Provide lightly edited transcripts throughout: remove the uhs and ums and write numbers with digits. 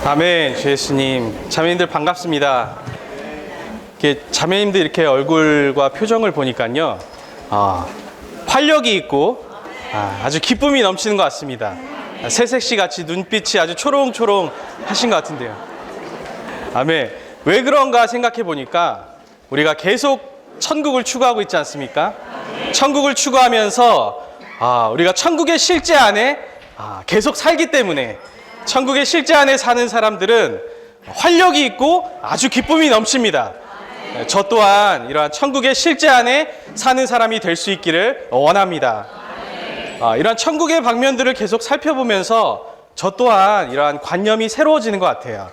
아멘. 주 예수님. 자매님들 반갑습니다. 자매님들 이렇게 얼굴과 표정을 보니까요, 활력이 있고 아주 기쁨이 넘치는 것 같습니다. 새색시 같이 눈빛이 아주 초롱초롱 하신 것 같은데요. 아멘. 왜 그런가 생각해 보니까 우리가 계속 천국을 추구하고 있지 않습니까? 천국을 추구하면서 우리가 천국의 실제 안에 계속 살기 때문에 천국의 실제 안에 사는 사람들은 활력이 있고 아주 기쁨이 넘칩니다. 저 또한 이러한 천국의 실제 안에 사는 사람이 될 수 있기를 원합니다. 이러한 천국의 방면들을 계속 살펴보면서 저 또한 이러한 관념이 새로워지는 것 같아요.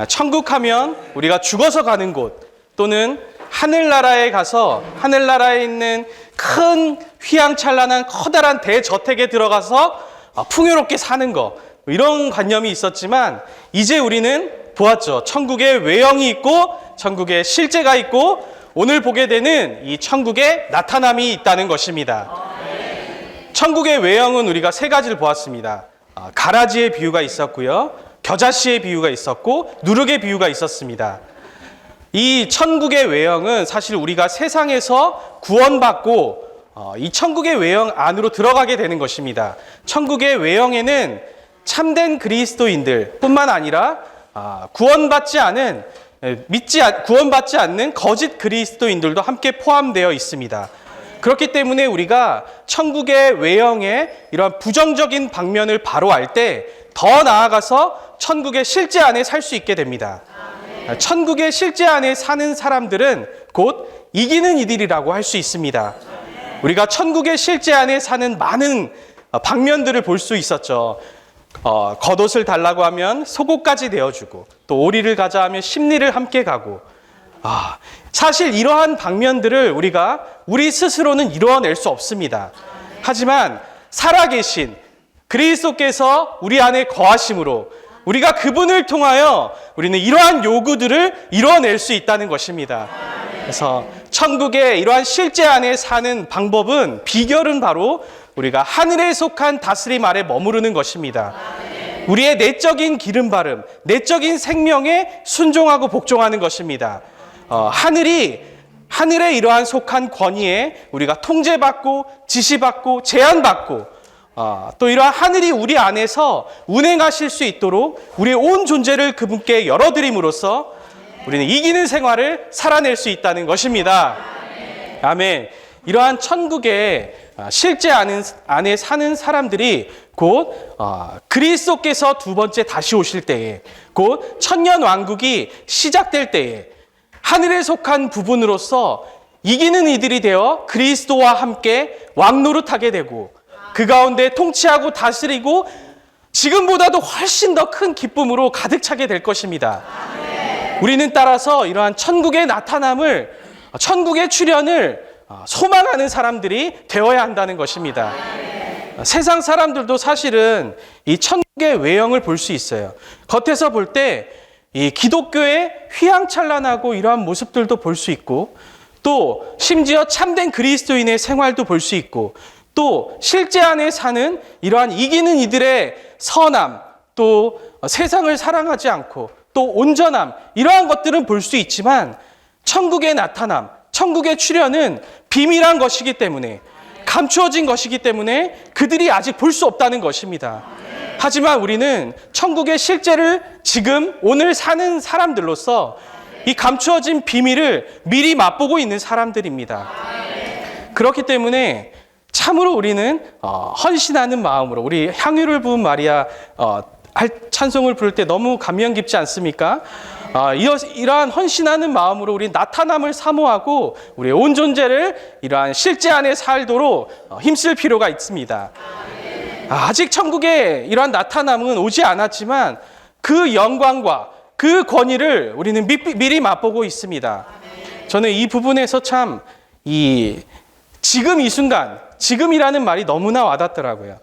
천국하면 우리가 죽어서 가는 곳, 또는 하늘나라에 가서 하늘나라에 있는 큰 휘황찬란한 커다란 대저택에 들어가서 풍요롭게 사는 것, 이런 관념이 있었지만 이제 우리는 보았죠. 천국에 외형이 있고 천국에 실제가 있고 오늘 보게 되는 이 천국에 나타남이 있다는 것입니다. 천국의 외형은 우리가 세 가지를 보았습니다. 가라지의 비유가 있었고요, 겨자씨의 비유가 있었고 누룩의 비유가 있었습니다. 이 천국의 외형은 사실 우리가 세상에서 구원받고 이 천국의 외형 안으로 들어가게 되는 것입니다. 천국의 외형에는 참된 그리스도인들 뿐만 아니라 구원받지 않는 거짓 그리스도인들도 함께 포함되어 있습니다. 그렇기 때문에 우리가 천국의 외형의 이러한 부정적인 방면을 바로 알 때 더 나아가서 천국의 실제 안에 살 수 있게 됩니다. 천국의 실제 안에 사는 사람들은 곧 이기는 이들이라고 할 수 있습니다. 우리가 천국의 실제 안에 사는 많은 방면들을 볼 수 있었죠. 겉옷을 달라고 하면 속옷까지 내어주고, 또 오리를 가자 하면 십리를 함께 가고, 사실 이러한 방면들을 우리가 우리 스스로는 이루어낼 수 없습니다. 하지만 살아계신 그리스도께서 우리 안에 거하심으로 우리가 그분을 통하여 우리는 이러한 요구들을 이루어낼 수 있다는 것입니다. 그래서 천국의 이러한 실제 안에 사는 방법은, 비결은 바로 우리가 하늘에 속한 다스림 아래 머무르는 것입니다. 우리의 내적인 기름바름, 내적인 생명에 순종하고 복종하는 것입니다. 하늘에 이러한 속한 권위에 우리가 통제받고 지시받고 제한받고, 또 이러한 하늘이 우리 안에서 운행하실 수 있도록 우리의 온 존재를 그분께 열어드림으로써 우리는 이기는 생활을 살아낼 수 있다는 것입니다. 아멘. 이러한 천국의 실제 안에 사는 사람들이 곧 그리스도께서 두 번째 다시 오실 때에, 곧 천년 왕국이 시작될 때에 하늘에 속한 부분으로서 이기는 이들이 되어 그리스도와 함께 왕노릇하게 되고, 그 가운데 통치하고 다스리고 지금보다도 훨씬 더 큰 기쁨으로 가득 차게 될 것입니다. 우리는 따라서 이러한 천국의 나타남을, 천국의 출현을 소망하는 사람들이 되어야 한다는 것입니다. 세상 사람들도 사실은 이 천국의 외형을 볼 수 있어요. 겉에서 볼 때 이 기독교의 휘황찬란하고 이러한 모습들도 볼 수 있고, 또 심지어 참된 그리스도인의 생활도 볼 수 있고, 또 실제 안에 사는 이러한 이기는 이들의 선함, 또 세상을 사랑하지 않고 또 온전함, 이러한 것들은 볼 수 있지만 천국의 나타남, 천국의 출현은 비밀한 것이기 때문에, 감추어진 것이기 때문에 그들이 아직 볼 수 없다는 것입니다. 하지만 우리는 천국의 실제를 지금 오늘 사는 사람들로서 이 감추어진 비밀을 미리 맛보고 있는 사람들입니다. 그렇기 때문에 참으로 우리는 헌신하는 마음으로, 우리 향유를 부은 마리아 찬송을 부를 때 너무 감명 깊지 않습니까? 이러한 헌신하는 마음으로 우리 나타남을 사모하고 우리의 온 존재를 이러한 실제 안에 살도록 힘쓸 필요가 있습니다. 아직 천국에 이러한 나타남은 오지 않았지만 그 영광과 그 권위를 우리는 미리 맛보고 있습니다. 저는 이 부분에서 참 지금 이 순간, 지금이라는 말이 너무나 와닿더라고요.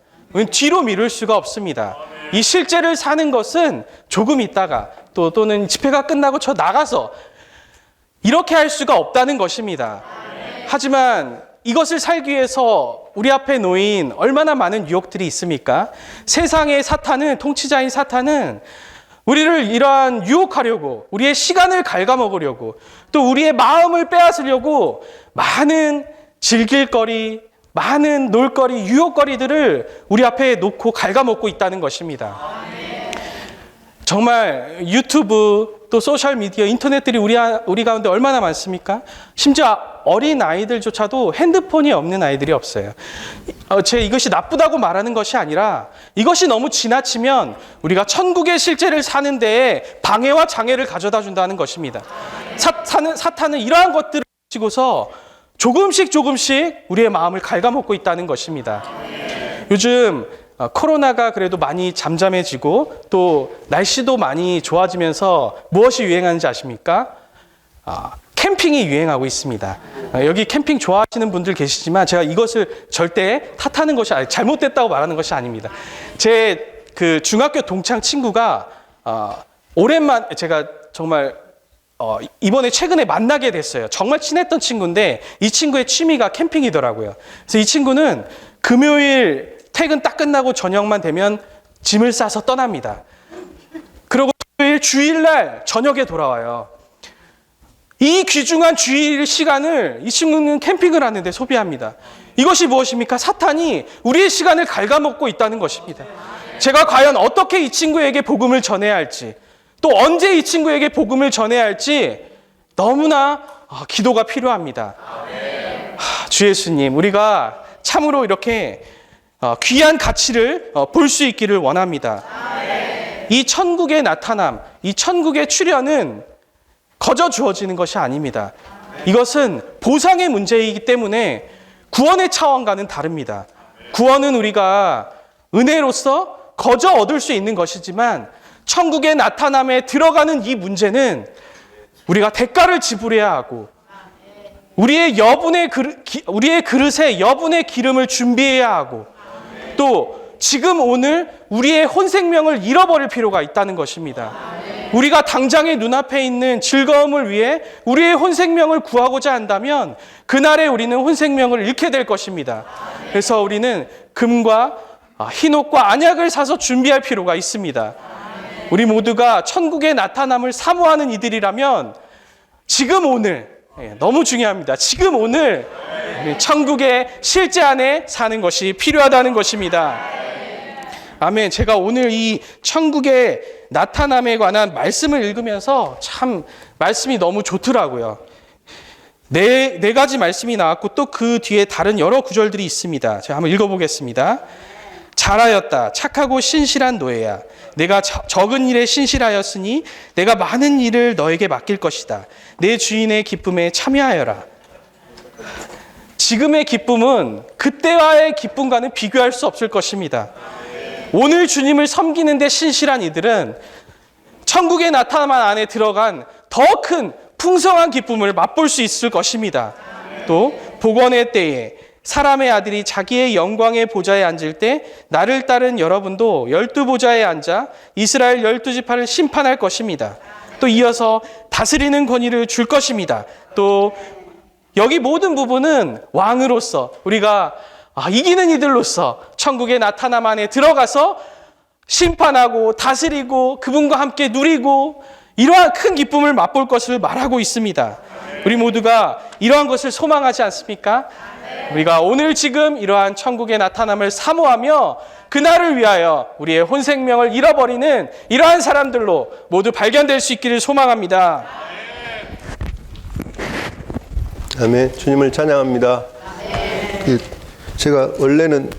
뒤로 미룰 수가 없습니다. 이 실제를 사는 것은 조금 있다가 또는 집회가 끝나고 저 나가서 이렇게 할 수가 없다는 것입니다. 하지만 이것을 살기 위해서 우리 앞에 놓인 얼마나 많은 유혹들이 있습니까? 세상의 사탄은, 통치자인 사탄은 우리를 이러한 유혹하려고, 우리의 시간을 갉아먹으려고, 또 우리의 마음을 빼앗으려고 많은 즐길거리, 많은 놀거리, 유혹거리들을 우리 앞에 놓고 갉아먹고 있다는 것입니다. 정말 유튜브, 또 소셜미디어, 인터넷들이 우리 가운데 얼마나 많습니까? 심지어 어린 아이들조차도 핸드폰이 없는 아이들이 없어요. 이것이 나쁘다고 말하는 것이 아니라 이것이 너무 지나치면 우리가 천국의 실제를 사는 데에 방해와 장애를 가져다 준다는 것입니다. 사탄은 이러한 것들을 가지고서 조금씩 우리의 마음을 갉아먹고 있다는 것입니다. 요즘 코로나가 그래도 많이 잠잠해지고 또 날씨도 많이 좋아지면서 무엇이 유행하는지 아십니까? 캠핑이 유행하고 있습니다. 여기 캠핑 좋아하시는 분들 계시지만 제가 이것을 절대 탓하는 것이 잘못됐다고 말하는 것이 아닙니다. 제 그 중학교 동창 친구가 오랜만에 제가 정말 이번에 최근에 만나게 됐어요. 정말 친했던 친구인데 이 친구의 취미가 캠핑이더라고요. 그래서 이 친구는 금요일 퇴근 딱 끝나고 저녁만 되면 짐을 싸서 떠납니다. 그리고 토요일 주일날 저녁에 돌아와요. 이 귀중한 주일 시간을 이 친구는 캠핑을 하는데 소비합니다. 이것이 무엇입니까? 사탄이 우리의 시간을 갉아먹고 있다는 것입니다. 제가 과연 어떻게 이 친구에게 복음을 전해야 할지, 또 언제 이 친구에게 복음을 전해야 할지 너무나 기도가 필요합니다. 주 예수님, 우리가 참으로 이렇게 귀한 가치를 볼 수 있기를 원합니다. 이 천국의 나타남, 이 천국의 출현은 거저 주어지는 것이 아닙니다. 이것은 보상의 문제이기 때문에 구원의 차원과는 다릅니다. 구원은 우리가 은혜로서 거저 얻을 수 있는 것이지만 천국의 나타남에 들어가는 이 문제는 우리가 대가를 지불해야 하고 우리의 그릇에 여분의 기름을 준비해야 하고 또 지금 오늘 우리의 혼 생명을 잃어버릴 필요가 있다는 것입니다. 우리가 당장의 눈앞에 있는 즐거움을 위해 우리의 혼 생명을 구하고자 한다면 그날에 우리는 혼 생명을 잃게 될 것입니다. 그래서 우리는 금과 흰옷과 안약을 사서 준비할 필요가 있습니다. 우리 모두가 천국의 나타남을 사모하는 이들이라면 지금 오늘, 너무 중요합니다. 지금 오늘 천국의 실제 안에 사는 것이 필요하다는 것입니다. 아멘. 제가 오늘 이 천국의 나타남에 관한 말씀을 읽으면서 참 말씀이 너무 좋더라고요. 네 가지 말씀이 나왔고 또 그 뒤에 다른 여러 구절들이 있습니다. 제가 한번 읽어보겠습니다. 잘하였다. 착하고 신실한 노예야. 내가 적은 일에 신실하였으니 내가 많은 일을 너에게 맡길 것이다. 내 주인의 기쁨에 참여하여라. 지금의 기쁨은 그때와의 기쁨과는 비교할 수 없을 것입니다. 오늘 주님을 섬기는 데 신실한 이들은 천국의 나타남 안에 들어간 더 큰 풍성한 기쁨을 맛볼 수 있을 것입니다. 또 복원의 때에 사람의 아들이 자기의 영광의 보좌에 앉을 때 나를 따른 여러분도 12보좌에 앉아 이스라엘 12지파를 심판할 것입니다. 또 이어서 다스리는 권위를 줄 것입니다. 또 여기 모든 부분은 왕으로서 우리가 이기는 이들로서 천국의 나타남 안에 들어가서 심판하고 다스리고 그분과 함께 누리고 이러한 큰 기쁨을 맛볼 것을 말하고 있습니다. 우리 모두가 이러한 것을 소망하지 않습니까? 우리가 오늘 지금 이러한 천국의 나타남을 사모하며 그날을 위하여 우리의 혼생명을 잃어버리는 이러한 사람들로 모두 발견될 수 있기를 소망합니다. 아멘. 주님을 찬양합니다. 제가 원래는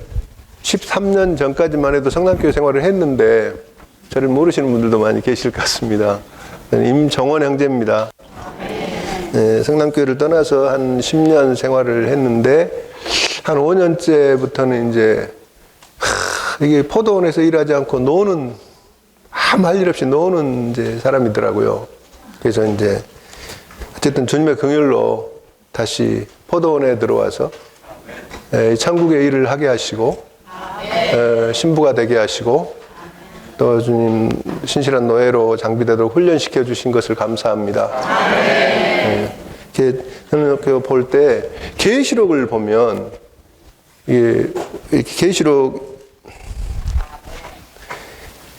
13년 전까지만 해도 성남교회 생활을 했는데 저를 모르시는 분들도 많이 계실 것 같습니다. 임정원 형제입니다. 네, 성남교회를 떠나서 한 10년 생활을 했는데 한 5년째부터는 이제 이게 포도원에서 일하지 않고 노는 아무 할 일 없이 노는 이제 사람이더라고요. 그래서 이제 어쨌든 주님의 긍휼로 다시 포도원에 들어와서 천국의 일을 하게 하시고 신부가 되게 하시고 또 주님 신실한 노예로 장비되도록 훈련시켜 주신 것을 감사합니다. 저는 볼 때 계시록을 보면 이게 계시록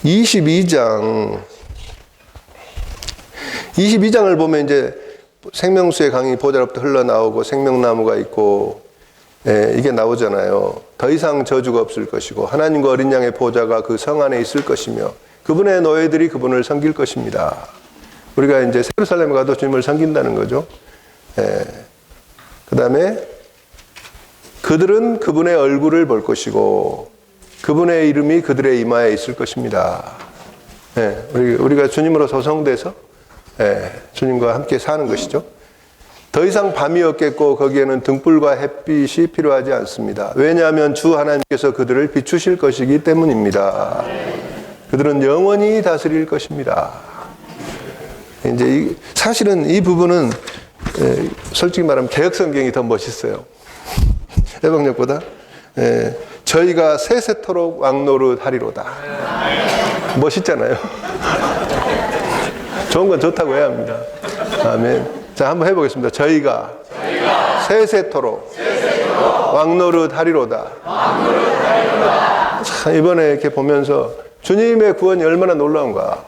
22장을 보면 이제 생명수의 강이 보좌로부터 흘러나오고 생명나무가 있고 이게 나오잖아요. 더 이상 저주가 없을 것이고 하나님과 어린 양의 보좌가 그 성 안에 있을 것이며 그분의 노예들이 그분을 섬길 것입니다. 우리가 이제 예루살렘에 가도 주님을 섬긴다는 거죠. 그 다음에 그들은 그분의 얼굴을 볼 것이고 그분의 이름이 그들의 이마에 있을 것입니다. 우리가 주님으로 소성돼서 주님과 함께 사는 것이죠. 더 이상 밤이 없겠고 거기에는 등불과 햇빛이 필요하지 않습니다. 왜냐하면 주 하나님께서 그들을 비추실 것이기 때문입니다. 그들은 영원히 다스릴 것입니다. 이제 사실은 이 부분은 솔직히 말하면 개혁성경이 더 멋있어요. 해방역보다. 저희가 세세토록 왕노릇 하리로다. 멋있잖아요. 좋은 건 좋다고 해야 합니다. 아멘. 자, 한번 해보겠습니다. 저희가 세세토록 왕노릇 하리로다. 참, 이번에 이렇게 보면서 주님의 구원이 얼마나 놀라운가.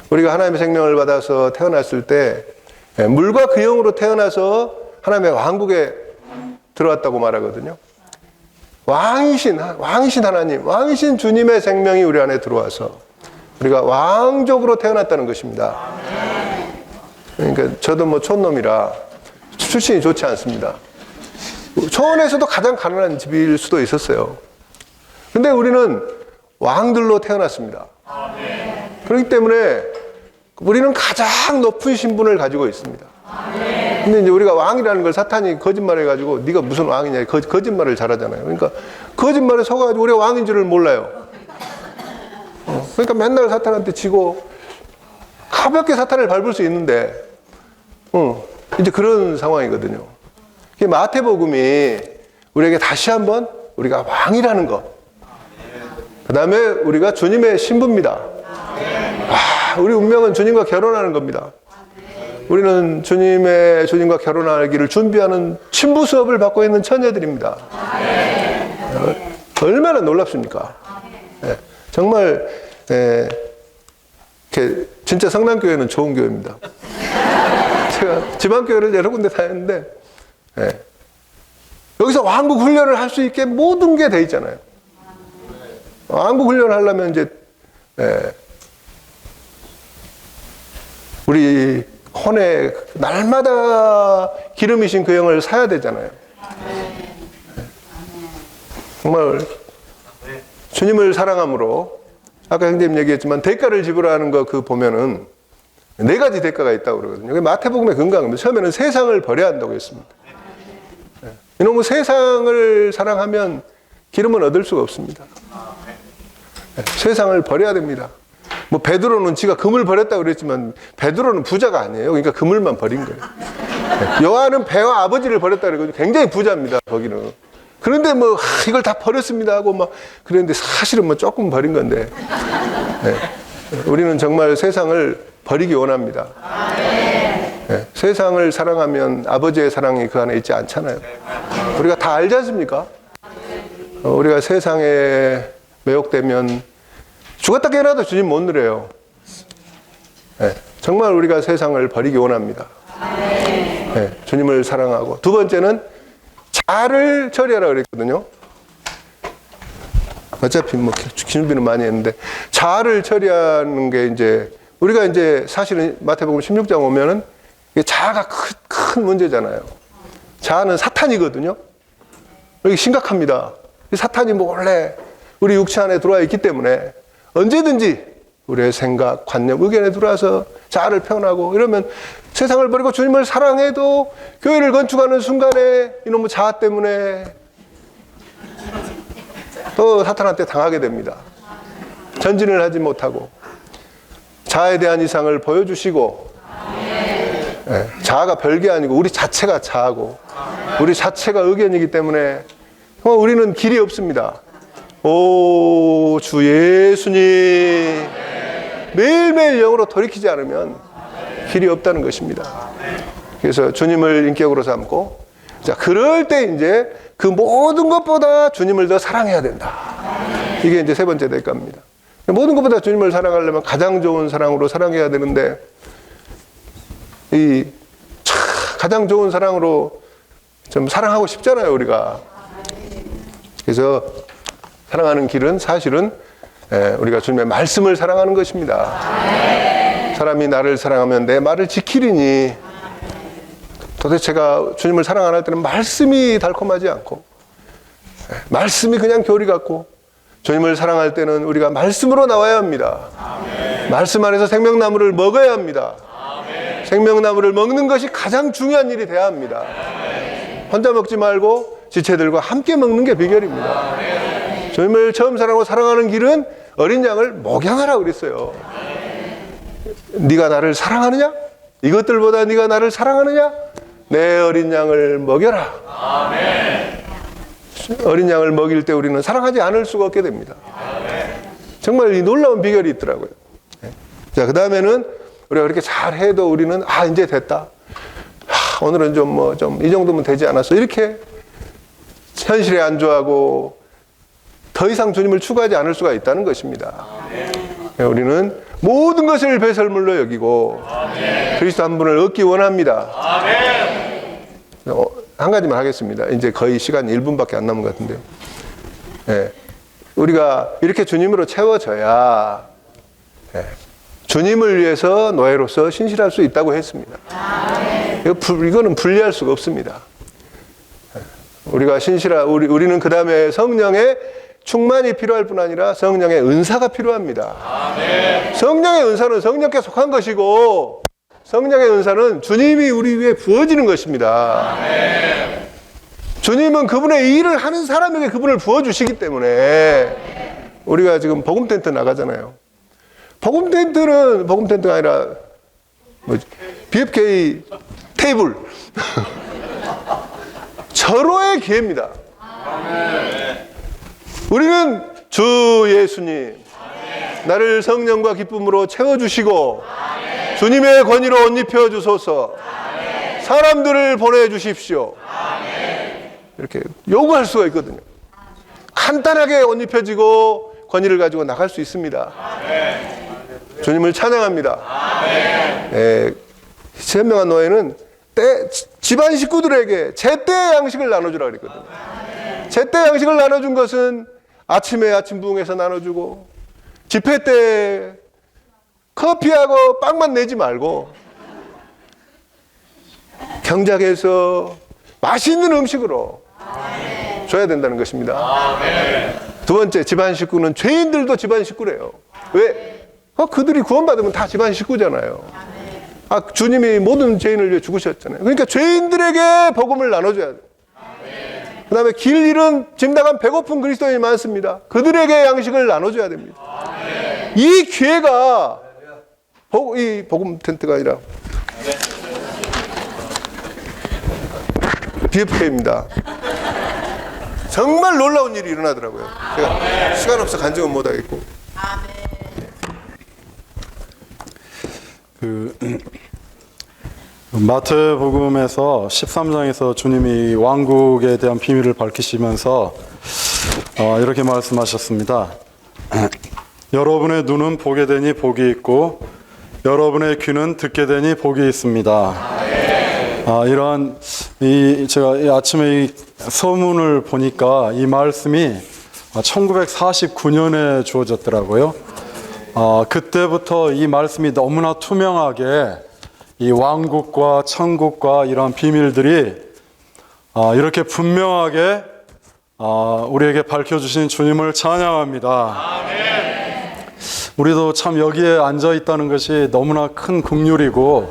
우리가 하나님의 생명을 받아서 태어났을 때 물과 그 영으로 태어나서 하나님의 왕국에 들어왔다고 말하거든요. 왕이신 하나님, 왕이신 주님의 생명이 우리 안에 들어와서 우리가 왕족으로 태어났다는 것입니다. 그러니까 저도 뭐 촌놈이라 출신이 좋지 않습니다. 초원에서도 가장 가난한 집일 수도 있었어요. 근데 우리는 왕들로 태어났습니다. 그렇기 때문에 우리는 가장 높은 신분을 가지고 있습니다. 근데 이제 우리가 왕이라는 걸 사탄이 거짓말해가지고 네가 무슨 왕이냐 거짓말을 잘하잖아요. 그러니까 거짓말에 속아가지고 우리가 왕인 줄을 몰라요. 그러니까 맨날 사탄한테 지고 가볍게 사탄을 밟을 수 있는데 이제 그런 상황이거든요. 마태복음이 우리에게 다시 한번 우리가 왕이라는 것, 그 다음에 우리가 주님의 신부입니다. 우리 운명은 주님과 결혼하는 겁니다. 우리는 주님과 결혼하기를 준비하는 신부 수업을 받고 있는 처녀들입니다. 얼마나 놀랍습니까? 정말 진짜 성남교회는 좋은 교회입니다. 제가 지방교회를 여러 군데 다녔는데 여기서 왕국 훈련을 할 수 있게 모든 게 돼 있잖아요. 왕국 훈련을 하려면 이제 우리 혼에 날마다 기름이신 그 영을 사야 되잖아요. 정말 주님을 사랑함으로 아까 형제님 얘기했지만 대가를 지불하는 거 그 보면은 4가지 대가가 있다고 그러거든요. 마태복음의 근간입니다. 처음에는 세상을 버려야 한다고 했습니다. 이놈의 세상을 사랑하면 기름은 얻을 수가 없습니다. 세상을 버려야 됩니다. 뭐 베드로는 지가 금을 버렸다고 그랬지만 베드로는 부자가 아니에요. 그러니까 그물만 버린 거예요. 요한은 배와 아버지를 버렸다 그러거든요. 굉장히 부자입니다, 거기는. 그런데 뭐 이걸 다 버렸습니다 하고 막 그랬는데 사실은 뭐 조금 버린 건데. 네. 우리는 정말 세상을 버리기 원합니다. 네. 세상을 사랑하면 아버지의 사랑이 그 안에 있지 않잖아요. 우리가 다 알지 않습니까? 우리가 세상에 매혹되면 죽었다 깨어나도 주님 못 누려요. 네. 정말 우리가 세상을 버리기 원합니다. 네. 주님을 사랑하고. 두 번째는 자를 처리하라 그랬거든요. 어차피 뭐 준비는 많이 했는데 자를 처리하는 게 이제 우리가 이제 사실은 마태복음 16장 오면은 자아가 큰 문제잖아요. 자아는 사탄이거든요. 여기 심각합니다. 사탄이 몰래 우리 육체 안에 들어와 있기 때문에 언제든지 우리의 생각, 관념, 의견에 들어와서 자아를 표현하고 이러면 세상을 버리고 주님을 사랑해도 교회를 건축하는 순간에 이놈의 자아 때문에 또 사탄한테 당하게 됩니다. 전진을 하지 못하고 자아에 대한 이상을 보여주시고 네, 자아가 별게 아니고 우리 자체가 자아고 우리 자체가 의견이기 때문에 우리는 길이 없습니다. 오, 주 예수님 매일매일 영으로 돌이키지 않으면 길이 없다는 것입니다. 그래서 주님을 인격으로 삼고 자, 그럴 때 이제 그 모든 것보다 주님을 더 사랑해야 된다. 이게 이제 세 번째 대가입니다. 모든 것보다 주님을 사랑하려면 가장 좋은 사랑으로 사랑해야 되는데 가장 좋은 사랑으로 좀 사랑하고 싶잖아요, 우리가. 그래서 사랑하는 길은 사실은 우리가 주님의 말씀을 사랑하는 것입니다. 사람이 나를 사랑하면 내 말을 지키리니. 도대체가 주님을 사랑 안 할 때는 말씀이 달콤하지 않고 말씀이 그냥 교리 같고 주님을 사랑할 때는 우리가 말씀으로 나와야 합니다. 말씀 안에서 생명나무를 먹어야 합니다. 생명나무를 먹는 것이 가장 중요한 일이 돼야 합니다. 혼자 먹지 말고 지체들과 함께 먹는 게 비결입니다. 주님을 처음 사랑하고 사랑하는 길은 어린 양을 목양하라고 그랬어요. 네가 나를 사랑하느냐? 이것들보다 네가 나를 사랑하느냐? 내 어린 양을 먹여라. 어린 양을 먹일 때 우리는 사랑하지 않을 수가 없게 됩니다. 정말 이 놀라운 비결이 있더라고요. 자, 그 다음에는 우리가 그렇게 잘해도 우리는 이제 됐다. 오늘은 좀 이 정도면 되지 않았어. 이렇게 현실에 안주하고 더 이상 주님을 추구하지 않을 수가 있다는 것입니다. 우리는 모든 것을 배설물로 여기고 그리스도 한 분을 얻기 원합니다. 한 가지만 하겠습니다. 이제 거의 시간 1분밖에 안 남은 것 같은데요. 우리가 이렇게 주님으로 채워져야 주님을 위해서 노예로서 신실할 수 있다고 했습니다. 이거는 분리할 수가 없습니다. 우리가 우리는 그 다음에 성령의 충만이 필요할 뿐 아니라 성령의 은사가 필요합니다. 성령의 은사는 성령께 속한 것이고 성령의 은사는 주님이 우리 위에 부어지는 것입니다. 주님은 그분의 일을 하는 사람에게 그분을 부어주시기 때문에 우리가 지금 복음 텐트 나가잖아요. 복음 텐트가 아니라 BFK 테이블 절호의 기회입니다. 우리는 주 예수님 나를 성령과 기쁨으로 채워주시고 주님의 권위로 옷 입혀주소서. 사람들을 보내주십시오. 이렇게 요구할 수가 있거든요. 간단하게 옷 입혀지고 권위를 가지고 나갈 수 있습니다. 주님을 찬양합니다. 현명한 노예는 집안 식구들에게 제때의 양식을 나눠주라 그랬거든요. 제때 양식을 나눠준 것은 아침에 아침 부흥에서 나눠주고 집회 때 커피하고 빵만 내지 말고 경작해서 맛있는 음식으로 줘야 된다는 것입니다. 두 번째, 집안 식구는 죄인들도 집안 식구래요. 왜? 그들이 구원받으면 다 집안 식구잖아요. 주님이 모든 죄인을 위해 죽으셨잖아요. 그러니까 죄인들에게 복음을 나눠줘야 돼요. 그 다음에 길 잃은 짐 나간 배고픈 그리스도인이 많습니다. 그들에게 양식을 나눠줘야 됩니다. 이 기회가 이 복음 텐트가 아니라 BFK입니다. 정말 놀라운 일이 일어나더라고요. 제가 시간 없어 간증은 못 하겠고. 마태복음에서 13장에서 주님이 왕국에 대한 비밀을 밝히시면서 이렇게 말씀하셨습니다. 여러분의 눈은 보게 되니 복이 있고 여러분의 귀는 듣게 되니 복이 있습니다. 이러한 제가 이 아침에 이 서문을 보니까 이 말씀이 1949년에 주어졌더라고요. 그때부터 이 말씀이 너무나 투명하게 이 왕국과 천국과 이러한 비밀들이 이렇게 분명하게 우리에게 밝혀주신 주님을 찬양합니다. 우리도 참 여기에 앉아 있다는 것이 너무나 큰 긍휼이고,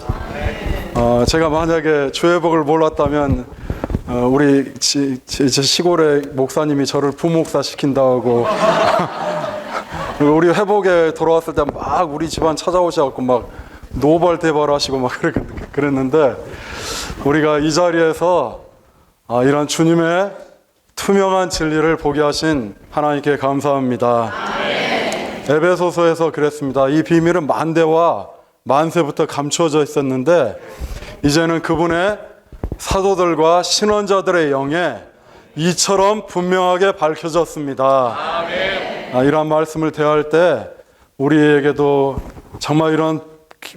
제가 만약에 주의 복을 몰랐다면 우리 제 시골의 목사님이 저를 부목사 시킨다고 그리고 우리 회복에 돌아왔을 때 막 우리 집안 찾아오셔갖고 막 노발대발 하시고 막 그랬는데, 우리가 이 자리에서 이런 주님의 투명한 진리를 보게 하신 하나님께 감사합니다. 에베소서에서 그랬습니다. 이 비밀은 만대와 만세부터 감추어져 있었는데 이제는 그분의 사도들과 신원자들의 영에 이처럼 분명하게 밝혀졌습니다. 이러한 말씀을 대할 때 우리에게도 정말 이런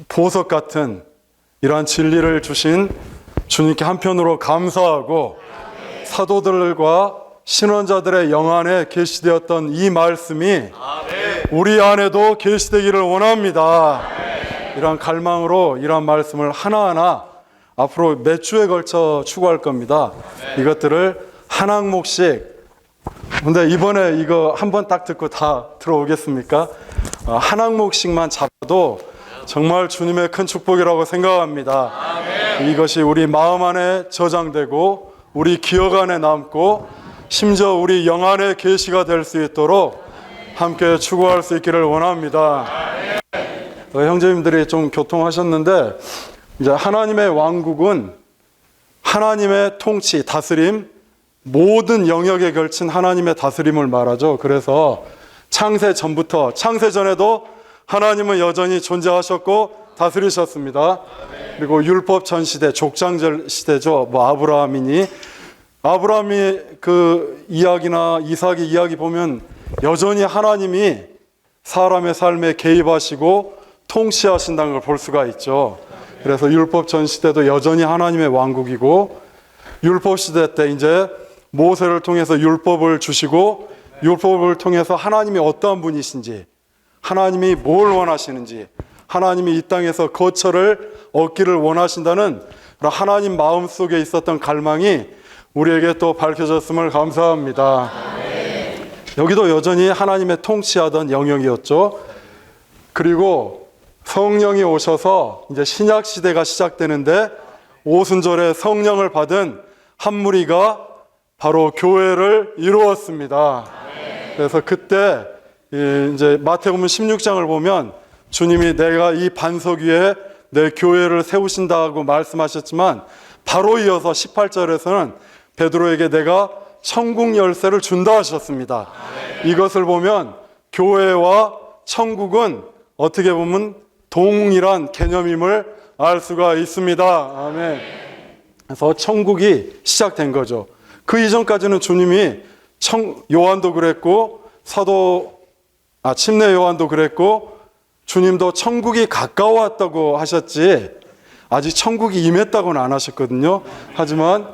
보석 같은 이러한 진리를 주신 주님께 한편으로 감사하고, 사도들과 신원자들의 영 안에 계시되었던 이 말씀이 우리 안에도 계시되기를 원합니다. 이러한 갈망으로 이러한 말씀을 하나하나 앞으로 몇 주에 걸쳐 추구할 겁니다. 이것들을 한 항목씩. 근데 이번에 이거 한 번 딱 듣고 다 들어오겠습니까? 한 항목씩만 잡아도 정말 주님의 큰 축복이라고 생각합니다. 이것이 우리 마음 안에 저장되고 우리 기억 안에 남고 심지어 우리 영 안에 계시가 될 수 있도록 함께 추구할 수 있기를 원합니다. 형제님들이 좀 교통하셨는데, 이제 하나님의 왕국은 하나님의 통치, 다스림, 모든 영역에 걸친 하나님의 다스림을 말하죠. 그래서 창세 전부터, 창세 전에도 하나님은 여전히 존재하셨고 다스리셨습니다. 그리고 율법 전 시대, 족장절 시대죠. 아브라함이 그 이야기나 이삭의 이야기 보면 여전히 하나님이 사람의 삶에 개입하시고 통치하신다는 걸 볼 수가 있죠. 그래서 율법 전 시대도 여전히 하나님의 왕국이고, 율법 시대 때 이제 모세를 통해서 율법을 주시고, 율법을 통해서 하나님이 어떠한 분이신지, 하나님이 뭘 원하시는지, 하나님이 이 땅에서 거처를 얻기를 원하신다는 하나님 마음속에 있었던 갈망이 우리에게 또 밝혀졌음을 감사합니다. 여기도 여전히 하나님의 통치하던 영역이었죠. 그리고 성령이 오셔서 이제 신약 시대가 시작되는데, 오순절에 성령을 받은 한 무리가 바로 교회를 이루었습니다. 그래서 그때 이제 마태복음 16장을 보면 주님이 내가 이 반석 위에 내 교회를 세우신다고 말씀하셨지만, 바로 이어서 18절에서는 베드로에게 내가 천국 열쇠를 준다 하셨습니다. 이것을 보면 교회와 천국은 어떻게 보면 동일한 개념임을 알 수가 있습니다. 아멘. 그래서 천국이 시작된 거죠. 그 이전까지는 주님이 요한도 그랬고 침례 요한도 그랬고 주님도 천국이 가까웠다고 하셨지 아직 천국이 임했다고는 안 하셨거든요. 하지만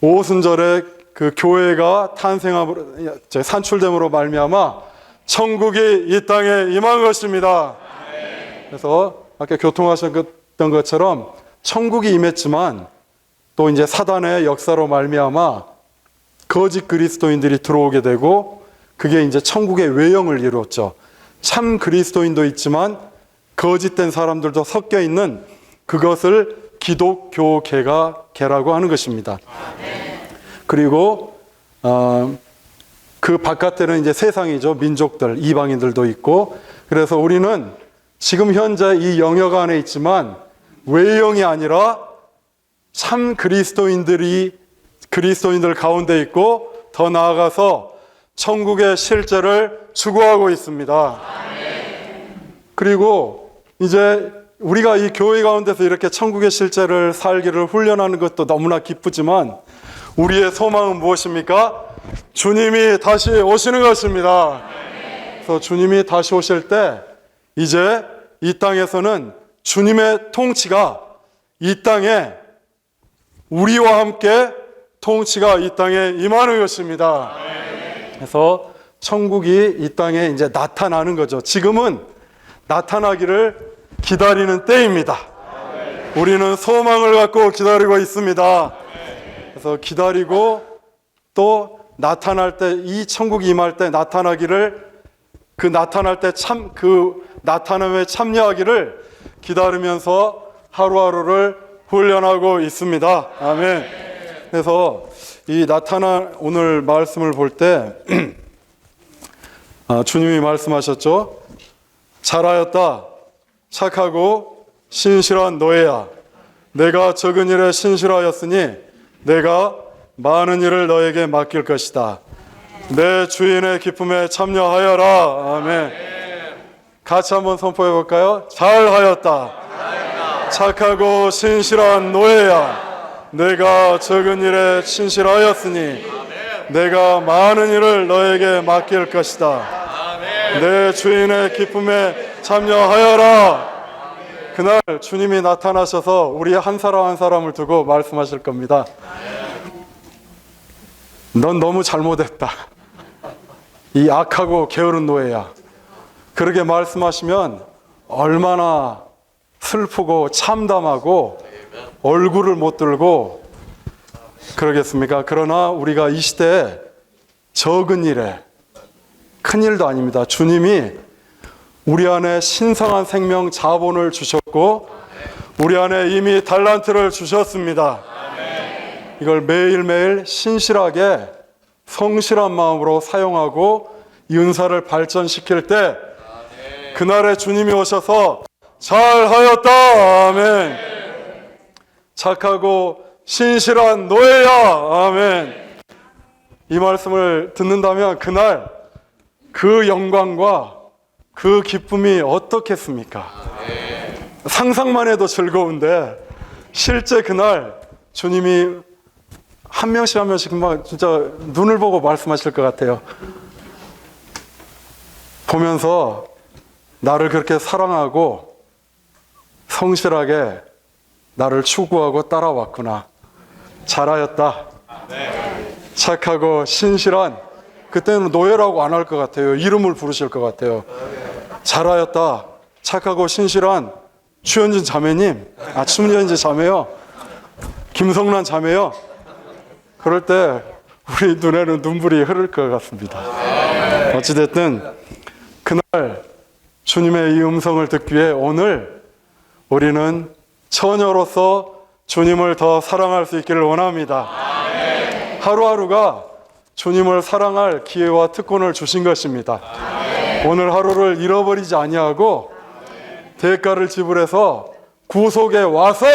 오순절에 그 교회가 탄생함으로, 산출됨으로 말미암아 천국이 이 땅에 임한 것입니다. 그래서 아까 교통하셨던 것처럼 천국이 임했지만 또 이제 사단의 역사로 말미암아 거짓 그리스도인들이 들어오게 되고, 그게 이제 천국의 외형을 이루었죠. 참 그리스도인도 있지만 거짓된 사람들도 섞여 있는 그것을 기독교계라고 하는 것입니다. 그리고 그 바깥에는 이제 세상이죠. 민족들, 이방인들도 있고. 그래서 우리는 지금 현재 이 영역 안에 있지만 외형이 아니라 참 그리스도인들 가운데 있고 더 나아가서 천국의 실제를 추구하고 있습니다. 그리고 이제 우리가 이 교회 가운데서 이렇게 천국의 실제를 살기를 훈련하는 것도 너무나 기쁘지만 우리의 소망은 무엇입니까? 주님이 다시 오시는 것입니다. 그래서 주님이 다시 오실 때 이제 이 땅에서는 주님의 통치가 이 땅에 우리와 함께 통치가 이 땅에 임하는 것입니다. 그래서 천국이 이 땅에 이제 나타나는 거죠. 지금은 나타나기를 기다리는 때입니다. 우리는 소망을 갖고 기다리고 있습니다. 그래서 기다리고 또 나타날 때, 이 천국이 임할 때 나타나기를, 그 나타날 때 그 나타남에 참여하기를 기다리면서 하루하루를 훈련하고 있습니다. 아멘. 그래서 이 오늘 말씀을 볼 때 주님이 말씀하셨죠. 잘하였다. 착하고 신실한 노예야. 내가 적은 일에 신실하였으니 내가 많은 일을 너에게 맡길 것이다. 내 주인의 기쁨에 참여하여라. 아멘. 같이 한번 선포해 볼까요? 잘하였다. 착하고 신실한 노예야. 내가 적은 일에 신실하였으니 내가 많은 일을 너에게 맡길 것이다. 내 주인의 기쁨에 참여하여라. 그날 주님이 나타나셔서 우리 한 사람 한 사람을 두고 말씀하실 겁니다. 넌 너무 잘못했다. 이 악하고 게으른 노예야. 그렇게 말씀하시면 얼마나 슬프고 참담하고 얼굴을 못 들고 그러겠습니까? 그러나 우리가 이 시대에 적은 일에 큰 일도 아닙니다. 주님이 우리 안에 신성한 생명 자본을 주셨고 우리 안에 이미 달란트를 주셨습니다. 이걸 매일매일 신실하게 성실한 마음으로 사용하고 이 은사를 발전시킬 때 그날에 주님이 오셔서 잘하였다. 아멘. 착하고 신실한 노예야. 아멘. 이 말씀을 듣는다면 그날 그 영광과 그 기쁨이 어떻겠습니까? 상상만 해도 즐거운데 실제 그날 주님이 한 명씩 한 명씩 막 진짜 눈을 보고 말씀하실 것 같아요. 보면서 나를 그렇게 사랑하고 성실하게 나를 추구하고 따라왔구나. 잘하였다. 착하고 신실한, 그때는 노예라고 안 할 것 같아요. 이름을 부르실 것 같아요. 잘하였다. 착하고 신실한 추현진 자매님, 추현진 자매요. 김성란 자매요. 그럴 때 우리 눈에는 눈물이 흐를 것 같습니다. 어찌됐든 그날 주님의 이 음성을 듣기 위해 오늘 우리는 처녀로서 주님을 더 사랑할 수 있기를 원합니다. 하루하루가 주님을 사랑할 기회와 특권을 주신 것입니다. 오늘 하루를 잃어버리지 아니하고 대가를 지불해서 구속에 와서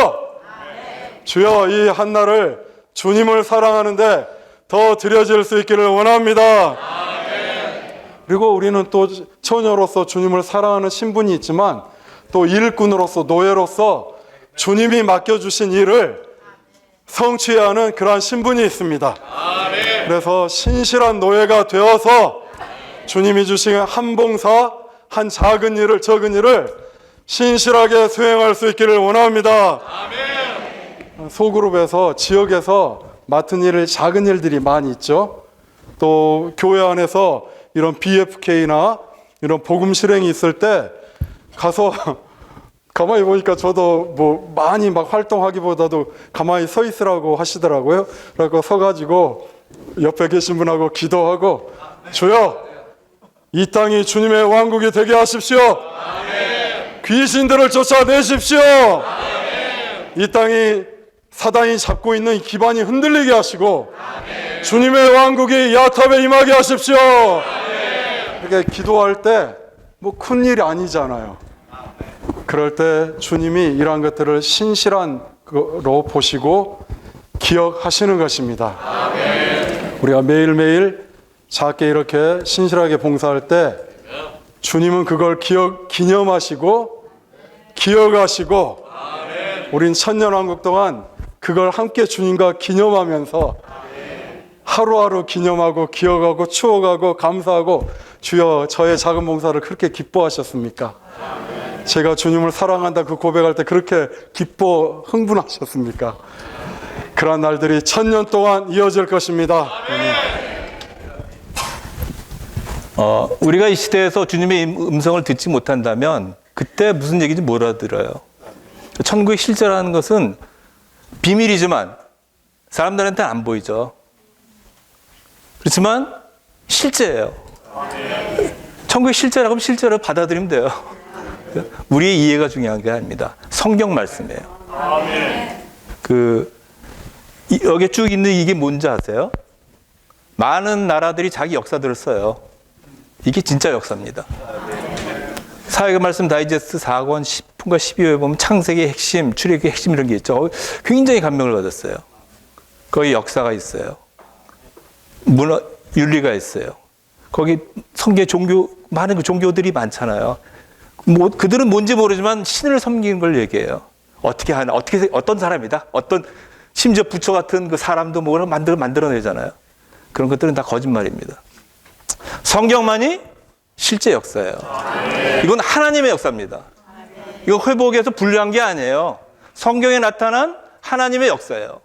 주여 이 한날을 주님을 사랑하는데 더 드려질 수 있기를 원합니다. 그리고 우리는 또 처녀로서 주님을 사랑하는 신분이 있지만 또 일꾼으로서 노예로서 주님이 맡겨주신 일을 성취해야 하는 그러한 신분이 있습니다. 그래서 신실한 노예가 되어서 주님이 주신 한 봉사, 한 작은 일을, 적은 일을 신실하게 수행할 수 있기를 원합니다. 소그룹에서 지역에서 맡은 일을 작은 일들이 많이 있죠. 또 교회 안에서 이런 BFK나 이런 복음 실행이 있을 때 가서 가만히 보니까 저도 뭐 많이 막 활동하기보다도 가만히 서 있으라고 하시더라고요. 그래서 서가지고 옆에 계신 분하고 기도하고 주여 이 땅이 주님의 왕국이 되게 하십시오. 귀신들을 쫓아내십시오. 이 땅이 사단이 잡고 있는 이 기반이 흔들리게 하시고 주님의 왕국이 야탑에 임하게 하십시오. 이렇게 기도할 때 뭐 큰 일이 아니잖아요. 그럴 때 주님이 이러한 것들을 신실한 것으로 보시고 기억하시는 것입니다. 우리가 매일매일 작게 이렇게 신실하게 봉사할 때 주님은 그걸 기념하시고 기억하시고 우린 천년왕국 동안 그걸 함께 주님과 기념하면서 하루하루 기념하고 기억하고 추억하고 감사하고 주여 저의 작은 봉사를 그렇게 기뻐하셨습니까? 제가 주님을 사랑한다 그 고백할 때 그렇게 기뻐 흥분하셨습니까? 그런 날들이 천년 동안 이어질 것입니다. 우리가 이 시대에서 주님의 음성을 듣지 못한다면 그때 무슨 얘기인지 못 알아들어요. 천국의 실제라는 것은 비밀이지만 사람들한테는 안 보이죠. 그렇지만 실제예요. 천국의 실제라고 하면 실제로 받아들이면 돼요. 우리의 이해가 중요한 게 아닙니다. 성경 말씀이에요. 여기 쭉 있는 이게 뭔지 아세요? 많은 나라들이 자기 역사들을 써요. 이게 진짜 역사입니다. 사회의 말씀 다이제스트 4권 10분과 12호에 보면 창세기의 핵심, 출애굽의 핵심 이런 게 있죠. 굉장히 감명을 받았어요. 거기 역사가 있어요. 문화, 윤리가 있어요. 거기 성계 종교, 많은 그 종교들이 많잖아요. 그들은 뭔지 모르지만 신을 섬기는 걸 얘기해요. 어떻게 하나, 어떤 사람이다? 심지어 부처 같은 그 사람도 뭐 만들어내잖아요. 그런 것들은 다 거짓말입니다. 성경만이 실제 역사예요. 이건 하나님의 역사입니다. 이건 회복에서 분류한 게 아니에요. 성경에 나타난 하나님의 역사예요.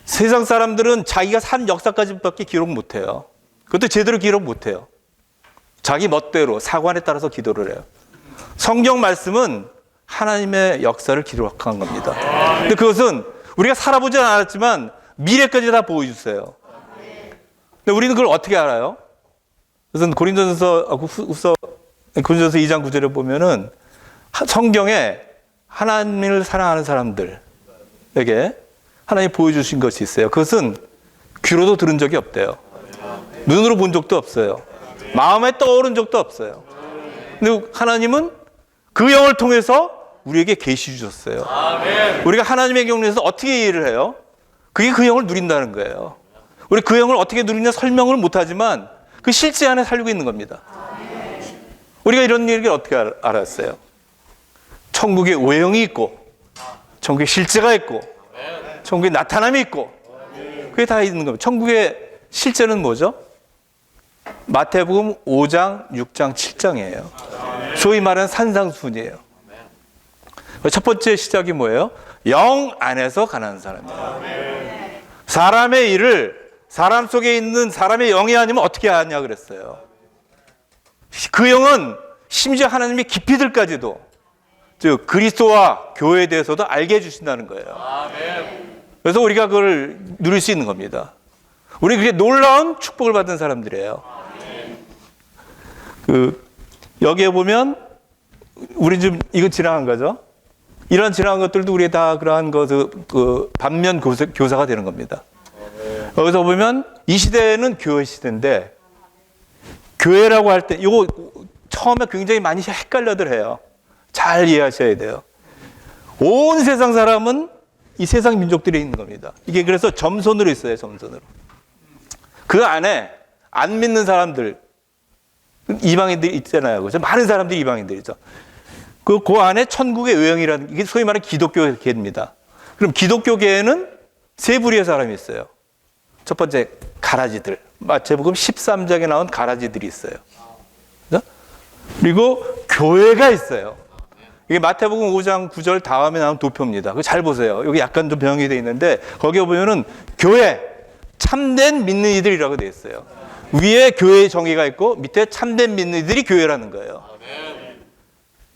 세상 사람들은 자기가 산 역사까지밖에 기록 못해요. 그것도 제대로 기록 못해요. 자기 멋대로 사관에 따라서 기도를 해요. 성경 말씀은 하나님의 역사를 기록한 겁니다. 근데 그것은 우리가 살아보지 않았지만 미래까지 다 보여주세요. 근데 우리는 그걸 어떻게 알아요? 그래서 고린도전서 2장 9절에 보면은 성경에 하나님을 사랑하는 사람들에게 하나님이 보여주신 것이 있어요. 그것은 귀로도 들은 적이 없대요. 눈으로 본 적도 없어요. 마음에 떠오른 적도 없어요. 근데 하나님은 그 영을 통해서 우리에게 계시 주셨어요. 우리가 하나님의 영에서 어떻게 이해를 해요? 그게 그 영을 누린다는 거예요. 우리 그 영을 어떻게 누리냐 설명을 못하지만 그 실제 안에 살고 있는 겁니다. 우리가 이런 얘기를 어떻게 알았어요? 천국에 외형이 있고 천국에 실제가 있고 천국에 나타남이 있고 그게 다 있는 겁니다. 천국의 실제는 뭐죠? 마태복음 5장, 6장, 7장이에요. 소위 말하는 산상순이에요. 첫 번째 시작이 뭐예요? 영 안에서 가난한 사람이에요. 사람의 일을 사람 속에 있는 사람의 영이 아니면 어떻게 하냐 그랬어요. 그 영은 심지어 하나님의 깊이들까지도 즉 그리스도와 교회에 대해서도 알게 해주신다는 거예요. 그래서 우리가 그걸 누릴 수 있는 겁니다. 우리 그게 놀라운 축복을 받은 사람들이에요. 여기에 보면 우리 좀 이거 지나간 거죠. 이런 지나간 것들도 우리 다 그러한 반면 교사가 되는 겁니다. 여기서 보면 이 시대는 교회 시대인데 교회라고 할 때 이거 처음에 굉장히 많이 헷갈려들 해요. 잘 이해하셔야 돼요. 온 세상 사람은 이 세상 민족들이 있는 겁니다. 이게 그래서 점선으로 있어요. 점선으로. 그 안에 안 믿는 사람들 이방인들이 있잖아요. 그래서 많은 사람들이 이방인들이죠. 그 안에 천국의 외형이라는 이게 소위 말하는 기독교계입니다. 그럼 기독교계에는 세 부류의 사람이 있어요. 첫 번째 가라지들. 마태복음 13장에 나온 가라지들이 있어요. 그죠? 그리고 교회가 있어요. 이게 마태복음 5장 9절 다음에 나온 도표입니다. 그거 잘 보세요. 여기 약간 좀 변형이 되어 있는데 거기에 보면은 교회, 참된 믿는 이들이라고 되어 있어요. 위에 교회의 정의가 있고 밑에 참된 믿는 이들이 교회라는 거예요.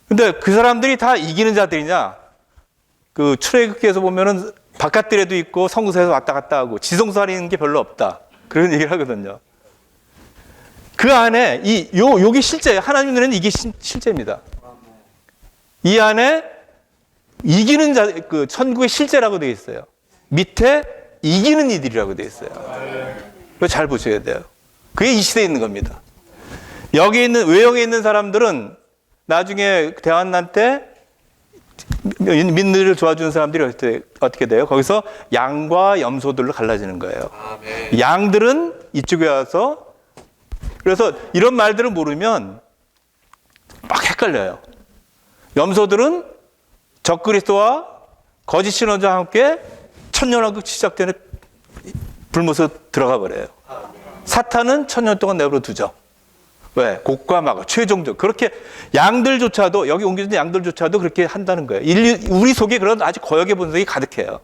근데 그 사람들이 다 이기는 자들이냐? 그 출애굽기에서 보면은 바깥들에도 있고 성소에서 왔다 갔다 하고 지성소리는 게 별로 없다. 그런 얘기를 하거든요. 그 안에 여기 실제 하나님 눈에는 이게 실제입니다. 이 안에 이기는 자, 그 천국의 실제라고 되어 있어요. 밑에 이기는 이들이라고 되어 있어요. 그거 잘 보셔야 돼요. 그게 이 시대에 있는 겁니다. 여기 있는 외형에 있는 사람들은 나중에 대환난 때 민들을 도와주는 사람들이 어떻게 돼요? 거기서 양과 염소들로 갈라지는 거예요. 양들은 이쪽에 와서, 그래서 이런 말들을 모르면 막 헷갈려요. 염소들은 적그리스도와 거짓 신앙자와 함께 천년왕국 시작되는 불못으로 들어가 버려요. 사탄은 천년 동안 내버려 두죠. 왜? 곡과 막을 최종적 그렇게 양들조차도 여기 옮겨진 양들조차도 그렇게 한다는 거예요. 우리 속에 그런 아주 거역의 본성이 가득해요.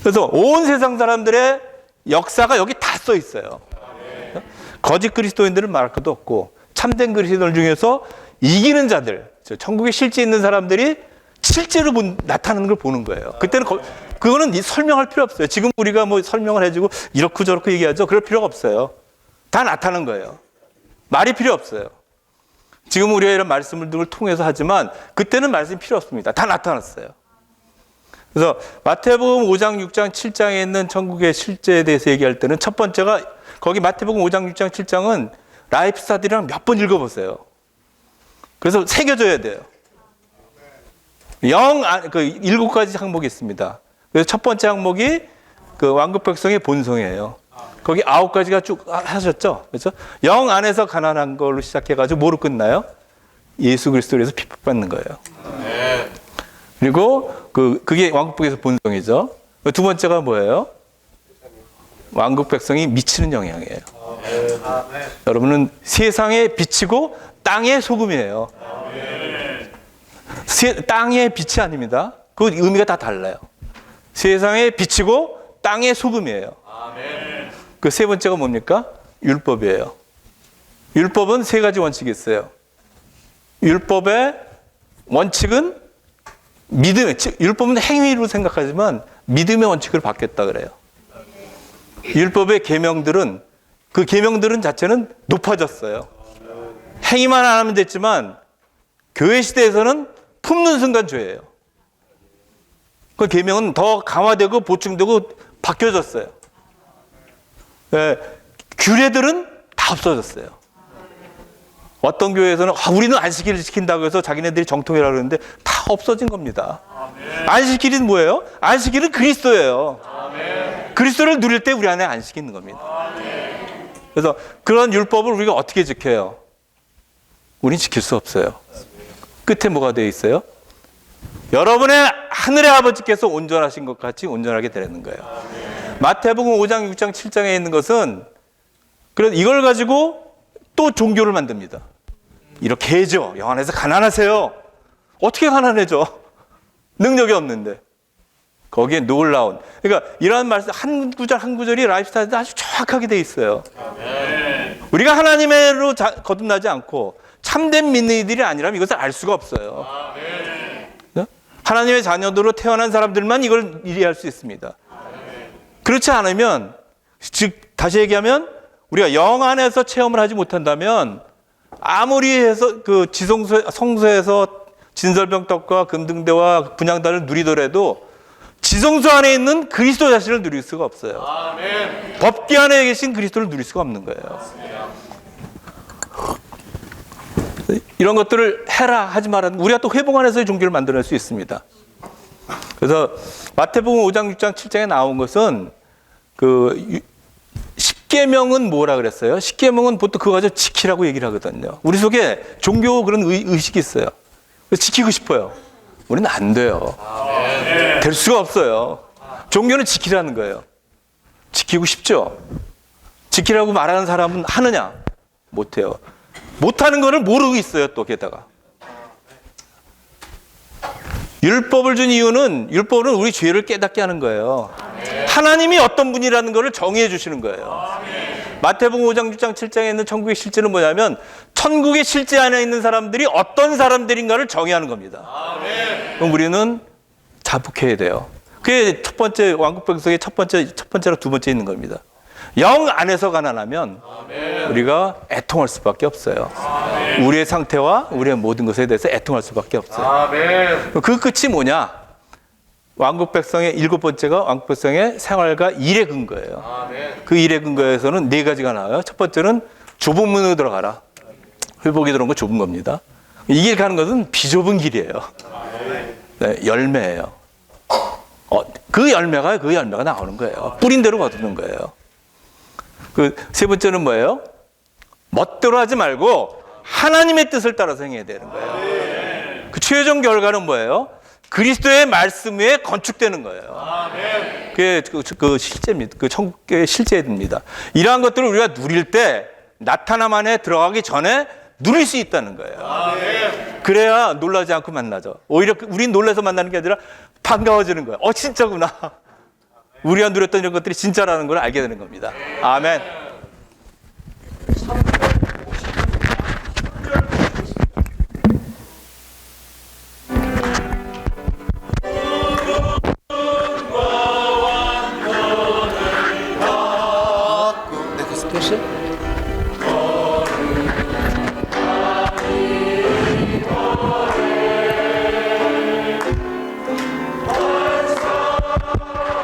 그래서 온 세상 사람들의 역사가 여기 다 써 있어요. 거짓 그리스도인들은 말할 것도 없고 참된 그리스도인 중에서 이기는 자들, 천국에 실제 있는 사람들이 실제로 나타나는 걸 보는 거예요. 그때는 그거는 설명할 필요 없어요. 지금 우리가 뭐 설명을 해주고 이렇고 저렇고 얘기하죠. 그럴 필요가 없어요. 다 나타나는 거예요. 말이 필요 없어요. 지금 우리가 이런 말씀을 통해서 하지만 그때는 말씀이 필요 없습니다. 다 나타났어요. 그래서 마태복음 5장, 6장, 7장에 있는 천국의 실제에 대해서 얘기할 때는 첫 번째가 거기 마태복음 5장, 6장, 7장은 라이프 스타디랑 몇 번 읽어보세요. 그래서 새겨져야 돼요. 그 7가지 항목이 있습니다. 그래서 첫 번째 항목이 그 왕국 백성의 본성이에요. 거기 9가지가 쭉 하셨죠. 그렇죠? 영 안에서 가난한 걸로 시작해가지고 뭐로 끝나요? 예수 그리스도에서 핍박받는 거예요. 그리고 그게 왕국에서 본성이죠. 두 번째가 뭐예요? 왕국 백성이 미치는 영향이에요. 여러분은 세상에 비치고 땅의 소금이에요. 땅의 빛이 아닙니다. 그 의미가 다 달라요. 세상에 비치고 땅의 소금이에요. 그 세 번째가 뭡니까? 율법이에요. 율법은 3가지 원칙이 있어요. 율법의 원칙은 믿음의, 율법은 행위로 생각하지만 믿음의 원칙을 받겠다 그래요. 율법의 계명들은 그 계명들은 자체는 높아졌어요. 행위만 안 하면 됐지만 교회 시대에서는 품는 순간 죄예요. 그 계명은 더 강화되고 보충되고 바뀌어졌어요. 네, 규례들은 다 없어졌어요. 어떤 교회에서는 우리는 안식일을 지킨다고 해서 자기네들이 정통이라고 그러는데 다 없어진 겁니다. 안식일은 뭐예요? 안식일은 그리스도예요. 그리스도를 누릴 때 우리 안에 안식이 있는 겁니다. 그래서 그런 율법을 우리가 어떻게 지켜요? 우린 지킬 수 없어요. 끝에 뭐가 되어 있어요? 여러분의 하늘의 아버지께서 온전하신 것 같이 온전하게 되는 거예요. 마태복음 5장, 6장, 7장에 있는 것은 그래서 이걸 가지고 또 종교를 만듭니다. 이렇게 해죠. 영 안에서 가난하세요. 어떻게 가난해져? 능력이 없는데. 거기에 놀라운. 그러니까 이러한 말씀 한 구절 한 구절이 라이프스타일에 아주 정확하게 돼 있어요. 우리가 하나님으로 거듭나지 않고 참된 믿는 이들이 아니라면 이것을 알 수가 없어요. 하나님의 자녀들로 태어난 사람들만 이걸 이해할 수 있습니다. 그렇지 않으면, 즉 다시 얘기하면 우리가 영 안에서 체험을 하지 못한다면 아무리 해서 그 성소에서 진설병떡과 금등대와 분향단을 누리더라도 지성소 안에 있는 그리스도 자신을 누릴 수가 없어요. 법궤 안에 계신 그리스도를 누릴 수가 없는 거예요. 이런 것들을 해라 하지 마라. 우리가 또 회복 안에서의 종교를 만들어낼 수 있습니다. 그래서 마태복음 5장, 6장, 7장에 나온 것은 그 10계명은 뭐라 그랬어요? 10계명은 보통 그거 가지고 지키라고 얘기를 하거든요. 우리 속에 종교 그런 의식이 있어요. 지키고 싶어요. 우리는 안 돼요. 될 수가 없어요. 종교는 지키라는 거예요. 지키고 싶죠? 지키라고 말하는 사람은 하느냐? 못해요. 못하는 거를 모르고 있어요, 또 게다가. 율법을 준 이유는 율법은 우리 죄를 깨닫게 하는 거예요. 하나님이 어떤 분이라는 것을 정의해 주시는 거예요. 마태복음 5장, 6장, 7장에 있는 천국의 실제는 뭐냐면 천국의 실제 안에 있는 사람들이 어떤 사람들인가를 정의하는 겁니다. 그럼 우리는 자복해야 돼요. 그게 첫 번째 왕국 백성의 첫 번째로 두 번째 있는 겁니다. 영 안에서 가난하면 우리가 애통할 수밖에 없어요. 우리의 상태와 우리의 모든 것에 대해서 애통할 수밖에 없어요. 그 끝이 뭐냐? 왕국 백성의 7번째가 왕국 백성의 생활과 일의 근거예요. 그 일의 근거에서는 4가지가 나와요. 첫 번째는 좁은 문으로 들어가라. 회복이 들어온 거 좁은 겁니다. 이 길 가는 것은 비좁은 길이에요. 네, 열매예요. 그 열매가 나오는 거예요. 뿌린 대로 거두는 거예요. 그 세 번째는 뭐예요? 멋대로 하지 말고 하나님의 뜻을 따라서 행해야 되는 거예요. 그 최종 결과는 뭐예요? 그리스도의 말씀 위에 건축되는 거예요. 그게 그 실제입니다. 그 천국의 실제입니다. 이러한 것들을 우리가 누릴 때 나타남 안에 들어가기 전에 누릴 수 있다는 거예요. 그래야 놀라지 않고 만나죠. 오히려 우린 놀라서 만나는 게 아니라 반가워지는 거예요. 진짜구나. 우리가 누렸던 이런 것들이 진짜라는 걸 알게 되는 겁니다. 아멘.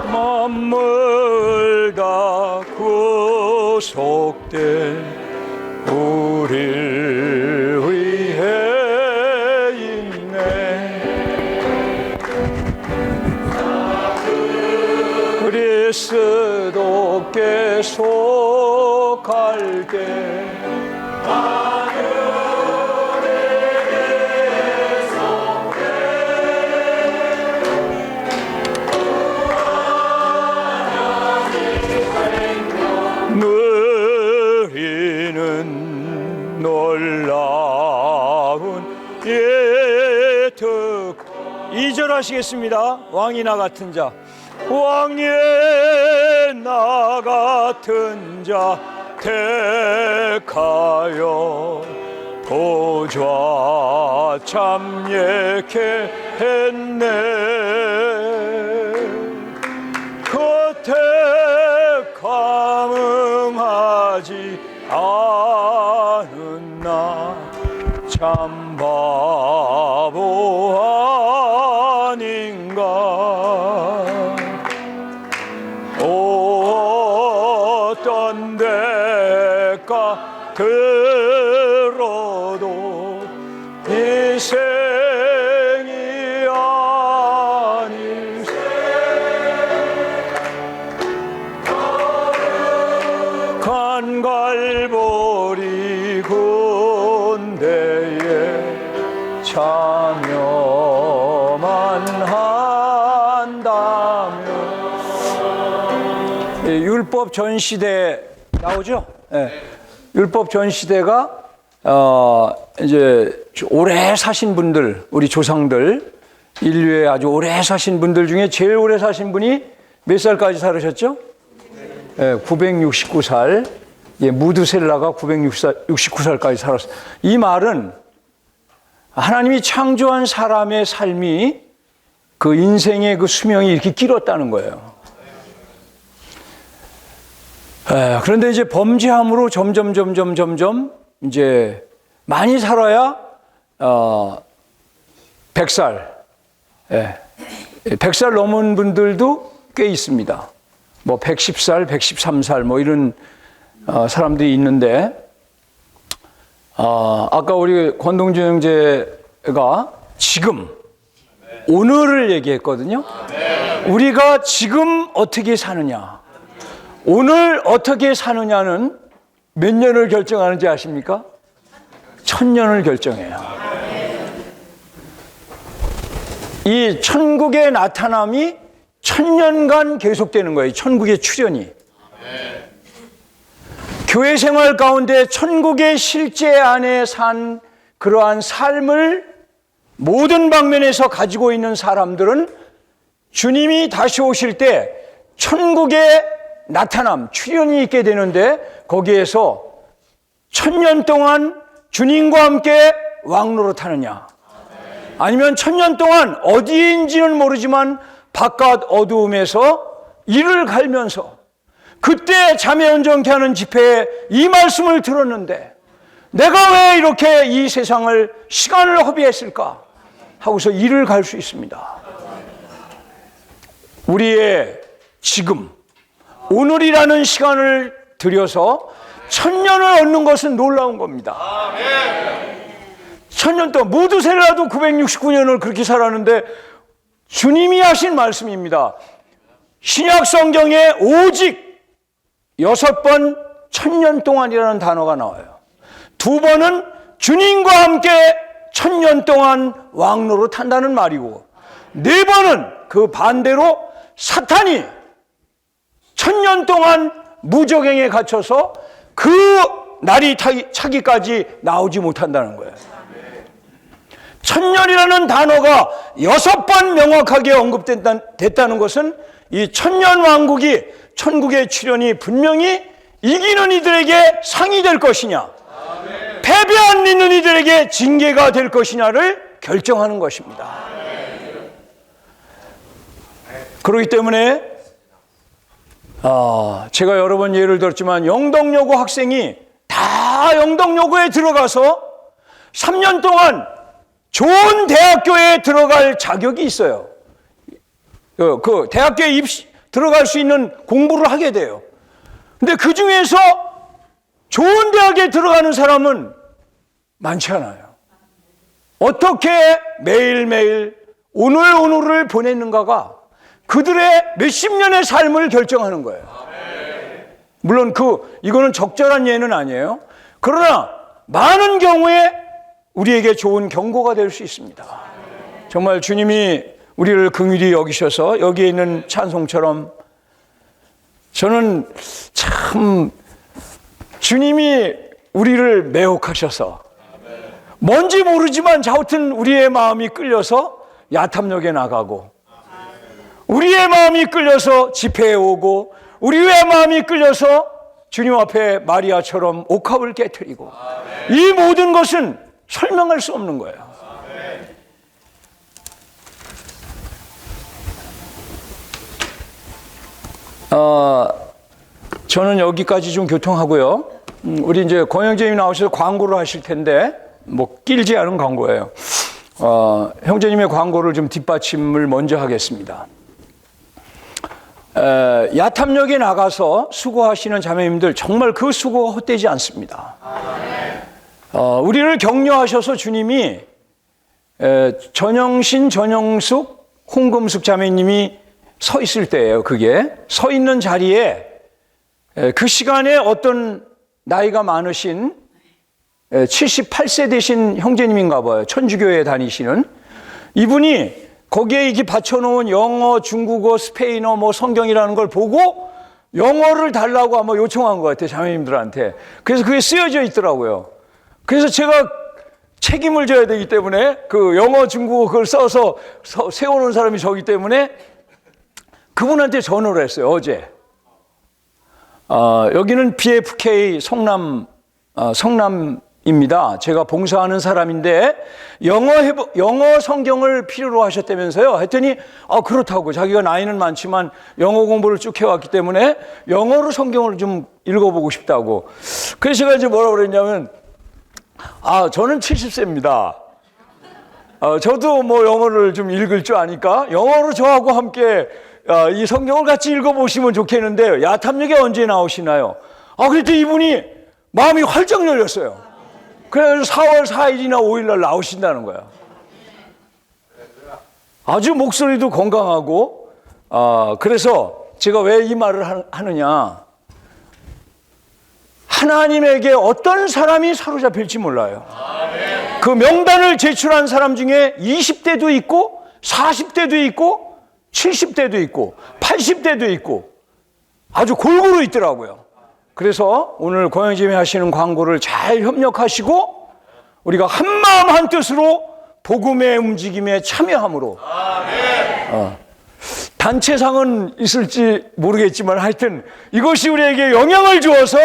만물 다 구속된 우리를 위해 있네. 그리스도께 속할 때 누리는 놀라운 예특. 2절 하시겠습니다. 왕이 나 같은 자, 왕이 나 같은 자 택하여 보좌 참예케 했네. 그 택함은 하지 않은 나 참 바보 아닌가. 어떤 대가 들어도 희생이 아닌 갈보리 군대에 참여만 한다면. 율법 전 시대 나오죠? 네. 율법 전 시대가 이제 오래 사신 분들, 우리 조상들, 인류에 아주 오래 사신 분들 중에 제일 오래 사신 분이 몇 살까지 살으셨죠? 969살. 무드셀라가 969살까지 살았어요. 이 말은 하나님이 창조한 사람의 삶이 그 인생의 그 수명이 이렇게 길었다는 거예요. 그런데 이제 범죄함으로 점점 이제 많이 살아야 100살, 100살 넘은 분들도 꽤 있습니다. 뭐 110살, 113살 뭐 이런 사람들이 있는데, 아까 우리 권동준 형제가 지금 오늘을 얘기했거든요. 우리가 지금 어떻게 사느냐, 오늘 어떻게 사느냐는 몇 년을 결정하는지 아십니까? 1000년을 결정해요. 이 천국의 나타남이 1000년간 계속되는 거예요. 천국의 출현이. 교회 생활 가운데 천국의 실제 안에 산 그러한 삶을 모든 방면에서 가지고 있는 사람들은 주님이 다시 오실 때 천국의 나타남, 출현이 있게 되는데, 거기에서 1000년 동안 주님과 함께 왕노릇하느냐, 아니면 1000년 동안 어디인지는 모르지만 바깥 어두움에서 이를 갈면서, 그때 자매 온전케 하는 집회에 이 말씀을 들었는데 내가 왜 이렇게 이 세상을 시간을 허비했을까 하고서 이를 갈 수 있습니다. 우리의 지금 오늘이라는 시간을 들여서 1000년을 얻는 것은 놀라운 겁니다. 천년 동안 모두셀라도 969년을 그렇게 살았는데 주님이 하신 말씀입니다. 신약 성경에 오직 6번 천년 동안이라는 단어가 나와요. 2번은 주님과 함께 천년 동안 왕노로 탄다는 말이고, 4번은 그 반대로 사탄이 천년 동안 무적행에 갇혀서 그 날이 차기까지 나오지 못한다는 거예요. 천년이라는 단어가 6번 명확하게 언급됐다는 것은 이 천년 왕국이 천국의 출현이 분명히 이기는 이들에게 상이 될 것이냐, 패배한 있는 이들에게 징계가 될 것이냐를 결정하는 것입니다. 그렇기 때문에 제가 여러 번 예를 들었지만 영덕여고 학생이 다 영덕여고에 들어가서 3년 동안 좋은 대학교에 들어갈 자격이 있어요. 그 대학교에 들어갈 수 있는 공부를 하게 돼요. 근데 그 중에서 좋은 대학에 들어가는 사람은 많지 않아요. 어떻게 매일매일 오늘을 보냈는가가 그들의 몇십 년의 삶을 결정하는 거예요. 물론 이거는 적절한 예는 아니에요. 그러나 많은 경우에 우리에게 좋은 경고가 될 수 있습니다. 정말 주님이 우리를 긍휼히 여기셔서 여기에 있는 찬송처럼 저는 참 주님이 우리를 매혹하셔서 뭔지 모르지만 하여튼 우리의 마음이 끌려서 야탐역에 나가고, 우리의 마음이 끌려서 집회에 오고, 우리의 마음이 끌려서 주님 앞에 마리아처럼 옥합을 깨트리고, 이 모든 것은 설명할 수 없는 거예요. 저는 여기까지 좀 교통하고요. 우리 이제 권영재님이 나오셔서 광고를 하실 텐데, 뭐 길지 않은 광고예요. 형제님의 광고를 좀 뒷받침을 먼저 하겠습니다. 야탐역에 나가서 수고하시는 자매님들 정말 그 수고가 헛되지 않습니다. 우리를 격려하셔서 주님이 전영신, 전영숙, 홍금숙 자매님이 서 있을 때예요. 그게 서 있는 자리에 그 시간에 어떤 나이가 많으신 78세 되신 형제님인가 봐요. 천주교에 다니시는 이분이 거기에 이렇게 받쳐놓은 영어, 중국어, 스페인어, 뭐 성경이라는 걸 보고 영어를 달라고 아마 요청한 것 같아요. 자매님들한테. 그래서 그게 쓰여져 있더라고요. 그래서 제가 책임을 져야 되기 때문에 그 영어, 중국어 그걸 써서 세워놓은 사람이 저기 때문에 그분한테 전화를 했어요. 어제. 여기는 BFK 성남입니다. 제가 봉사하는 사람인데 영어 성경을 필요로 하셨다면서요. 했더니 그렇다고, 자기가 나이는 많지만 영어 공부를 쭉 해왔기 때문에 영어로 성경을 좀 읽어보고 싶다고. 그래서 제가 이제 뭐라고 그랬냐면 저는 70세입니다. 저도 뭐 영어를 좀 읽을 줄 아니까 영어로 저하고 함께 이 성경을 같이 읽어보시면 좋겠는데 야탐역에 언제 나오시나요? 그랬더니 이분이 마음이 활짝 열렸어요. 그래서 4월 4일이나 5일날 나오신다는 거야. 아주 목소리도 건강하고, 그래서 제가 왜 이 말을 하느냐. 하나님에게 어떤 사람이 사로잡힐지 몰라요. 그 명단을 제출한 사람 중에 20대도 있고 40대도 있고 70대도 있고 80대도 있고 아주 골고루 있더라고요. 그래서 오늘 고영재님이 하시는 광고를 잘 협력하시고 우리가 한마음 한뜻으로 복음의 움직임에 참여함으로 단체상은 있을지 모르겠지만 하여튼 이것이 우리에게 영향을 주어서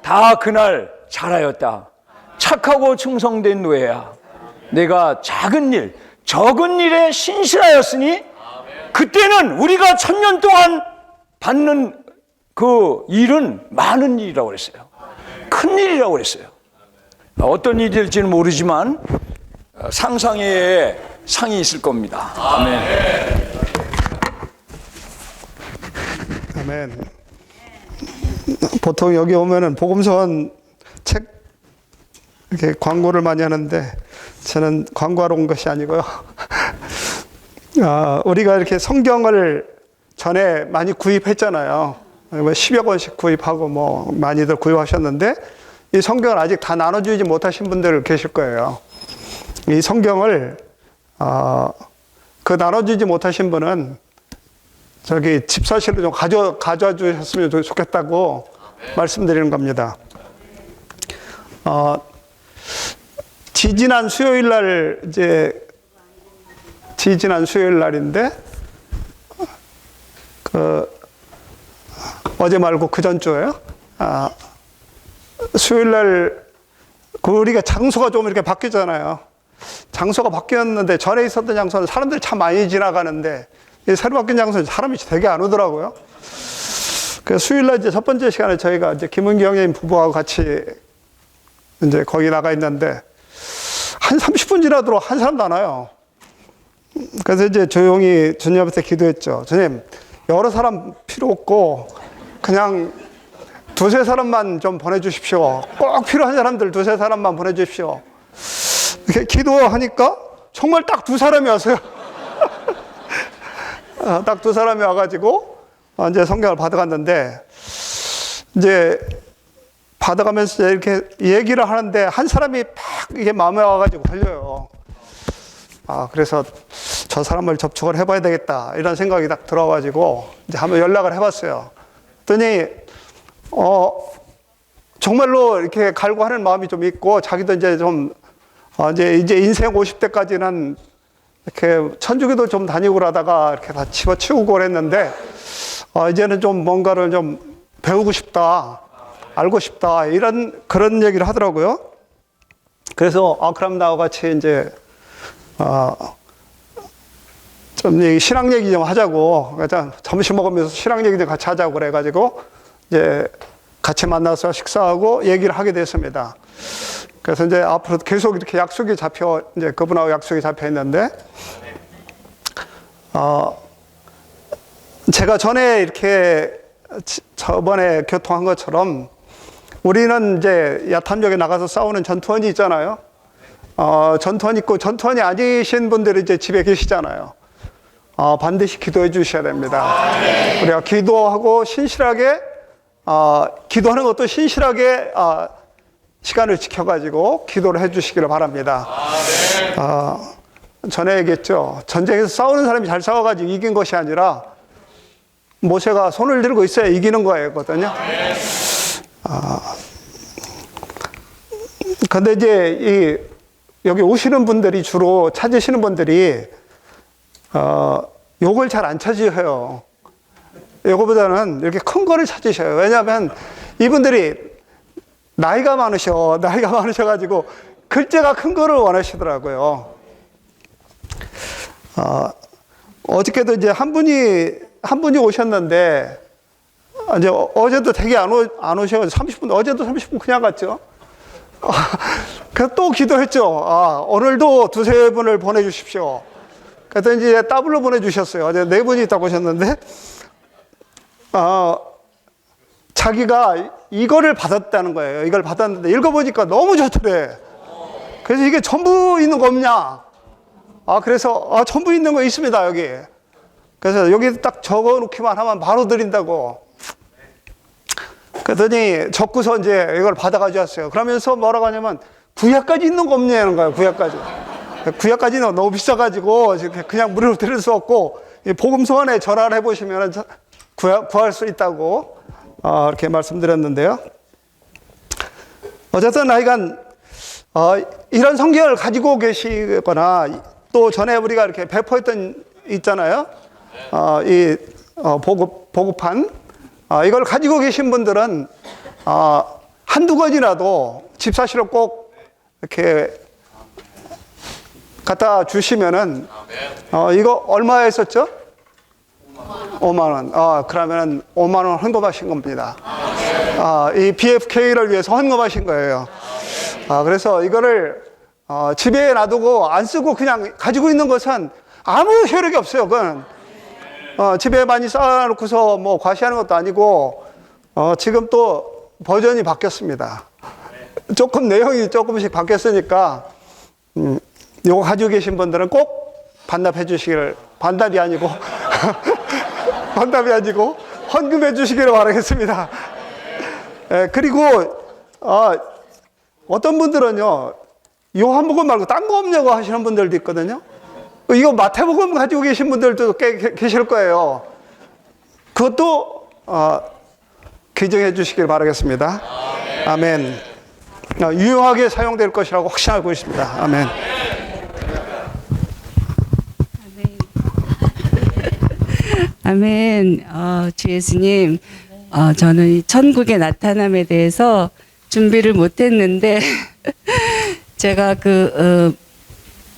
다 그날 잘하였다. 착하고 충성된 노예야. 내가 작은 일, 적은 일에 신실하였으니 그때는 우리가 1000년 동안 받는 그 일은 많은 일이라고 그랬어요. 큰 일이라고 그랬어요. 어떤 일이 될지는 모르지만 상상의 상이 있을 겁니다. 아멘. 아멘. 보통 여기 오면은 복음서원 책 이렇게 광고를 많이 하는데 저는 광고하러 온 것이 아니고요. 우리가 이렇게 성경을 전에 많이 구입했잖아요. 10여 권씩 구입하고 뭐 많이들 구입하셨는데 이 성경을 아직 다 나눠주지 못하신 분들 계실 거예요. 이 성경을 그 나눠주지 못하신 분은 저기 집사실로 좀 가져와 주셨으면 좋겠다고 말씀드리는 겁니다. 지지난 수요일 날인데 어제 말고 그 전주에요. 수요일 날 우리가 장소가 좀 이렇게 바뀌잖아요. 장소가 바뀌었는데 전에 있었던 장소는 사람들이 참 많이 지나가는데 이 새로 바뀐 장소는 사람이 되게 안 오더라고요. 그래서 수요일 날 이제 첫 번째 시간에 저희가 이제 김은기 형님 부부하고 같이 이제 거기 나가 있는데 한 30분 지나도록 한 사람도 안 와요. 그래서 이제 조용히 주님 앞에 기도했죠. 주님, 여러 사람 필요 없고 그냥 두세 사람만 좀 보내주십시오. 꼭 필요한 사람들 두세 사람만 보내주십시오. 이렇게 기도하니까 정말 딱 두 사람이 왔어요. 딱 두 사람이 와가지고 이제 성경을 받아갔는데 이제 받아가면서 이렇게 얘기를 하는데 한 사람이 딱 이게 마음에 와가지고 걸려요. 그래서 저 사람을 접촉을 해봐야 되겠다 이런 생각이 딱 들어가지고 이제 한번 연락을 해봤어요. 그랬더니 정말로 이렇게 갈구하는 마음이 좀 있고 자기도 이제 좀 이제 인생 50대까지는 이렇게 천주교도 좀 다니고 그러다가 이렇게 다 집어치우고 그랬는데 이제는 좀 뭔가를 좀 배우고 싶다, 알고 싶다 그런 얘기를 하더라고요. 그래서 그럼 나와 같이 이제 좀 신앙 얘기 좀 하자고, 그러니까 점심 먹으면서 신앙 얘기 좀 같이 하자고 그래가지고 이제 같이 만나서 식사하고 얘기를 하게 됐습니다. 그래서 이제 앞으로 계속 이렇게 이제 그분하고 약속이 잡혀 있는데, 제가 전에 이렇게 저번에 교통한 것처럼 우리는 이제 야탐역에 나가서 싸우는 전투원이 있잖아요. 전투원 있고 전투원이 아니신 분들이 이제 집에 계시잖아요. 반드시 기도해 주셔야 됩니다. 우리가 기도하고 신실하게, 기도하는 것도 신실하게, 시간을 지켜가지고 기도를 해 주시기를 바랍니다. 전에 얘기했죠. 전쟁에서 싸우는 사람이 잘 싸워가지고 이긴 것이 아니라 모세가 손을 들고 있어야 이기는 거였거든요. 근데 이제 여기 오시는 분들이 주로 찾으시는 분들이 요걸 잘 안 찾으셔요. 요거보다는 이렇게 큰 거를 찾으셔요. 왜냐하면 이분들이 나이가 많으셔가지고 글자가 큰 거를 원하시더라고요. 어저께도 이제 한 분이 오셨는데, 이제 어제도 되게 안 오셔가지고 30분, 어제도 30분 그냥 갔죠. 그래서 또 기도했죠. 오늘도 두세 분을 보내주십시오. 그래서 이제 더블로 보내주셨어요. 어제 네 분이 있다고 하셨는데, 자기가 이거를 받았다는 거예요. 이걸 받았는데 읽어보니까 너무 좋더래. 그래서 이게 전부 있는 거 없냐? 그래서 전부 있는 거 있습니다, 여기. 그래서 여기 딱 적어 놓기만 하면 바로 드린다고. 그랬더니 적고서 이제 이걸 받아가지고 왔어요. 그러면서 뭐라고 하냐면 구약까지 있는 거 없냐는 거예요. 구약까지는 너무 비싸가지고 그냥 무료로 드릴 수 없고 복음서원에 전화를 해보시면 구할 수 있다고 이렇게 말씀드렸는데요. 어쨌든 하여간 이런 성경을 가지고 계시거나 또 전에 우리가 이렇게 배포했던 있잖아요. 보급판 이걸 가지고 계신 분들은 한두 권이라도 집사실로 꼭 이렇게 갖다 주시면은 이거 얼마에 썼죠? 5만 원. 그러면은 5만 원 헌금하신 겁니다. 이 BFK를 위해서 헌금하신 거예요. 그래서 이거를 집에 놔두고 안 쓰고 그냥 가지고 있는 것은 아무 효력이 없어요. 그건 집에 많이 쌓아놓고서 뭐 과시하는 것도 아니고 지금 또 버전이 바뀌었습니다. 조금 내용이 조금씩 바뀌었으니까 요거 가지고 계신 분들은 꼭 반납해 주시기를, 반납이 아니고 반납이 아니고 헌금해 주시기를 바라겠습니다. 그리고 어떤 분들은요, 요한복음 말고 딴 거 없냐고 하시는 분들도 있거든요. 이거 마태복음 가지고 계신 분들도 꽤 계실 거예요. 그것도 개정해 주시길 바라겠습니다. 아멘. 유용하게 사용될 것이라고 확신하고 있습니다. 아멘. 아멘. 주 예수님, 저는 이 천국의 나타남에 대해서 준비를 못했는데 제가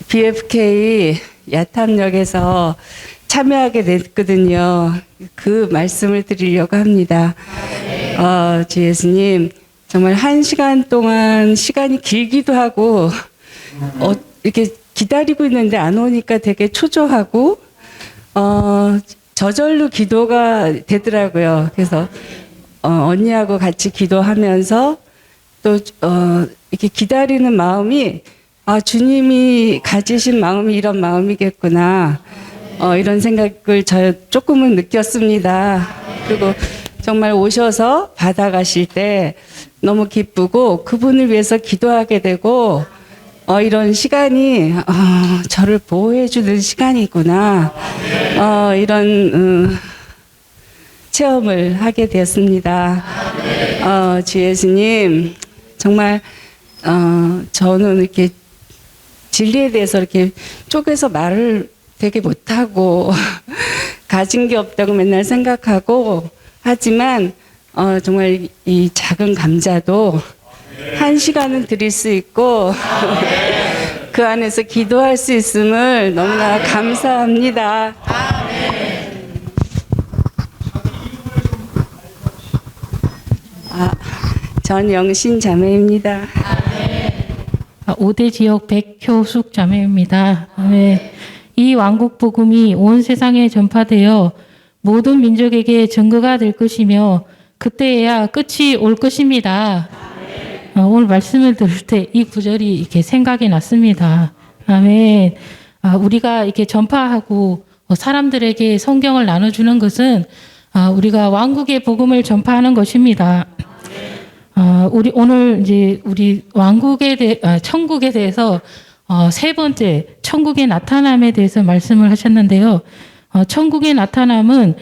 BFK 야탐역에서 참여하게 됐거든요. 그 말씀을 드리려고 합니다. 주 예수님, 정말 1시간 동안 시간이 길기도 하고 이렇게 기다리고 있는데 안 오니까 되게 초조하고 저절로 기도가 되더라고요. 그래서 언니하고 같이 기도하면서 또 이렇게 기다리는 마음이 주님이 가지신 마음이 이런 마음이겠구나, 이런 생각을 저 조금은 느꼈습니다. 그리고 정말 오셔서 받아가실 때 너무 기쁘고 그분을 위해서 기도하게 되고 이런 시간이 저를 보호해주는 시간이구나, 이런 체험을 하게 되었습니다. 주 예수님, 정말 저는 이렇게 진리에 대해서 이렇게 쪼개서 말을 되게 못하고 가진 게 없다고 맨날 생각하고 하지만 정말 이 작은 감자도 1시간은 드릴 수 있고 그 안에서 기도할 수 있음을 너무나 감사합니다. 전영신 자매입니다. 5대 지역 백효숙 자매입니다. 네. 이 왕국 복음이 온 세상에 전파되어 모든 민족에게 증거가 될 것이며 그때야 끝이 올 것입니다. 오늘 말씀을 들을 때 이 구절이 이렇게 생각이 났습니다. 아멘. 우리가 이렇게 전파하고 사람들에게 성경을 나눠주는 것은 우리가 왕국의 복음을 전파하는 것입니다. 우리 오늘 이제 우리 천국에 대해서 세 번째 천국의 나타남에 대해서 말씀을 하셨는데요. 천국의 나타남은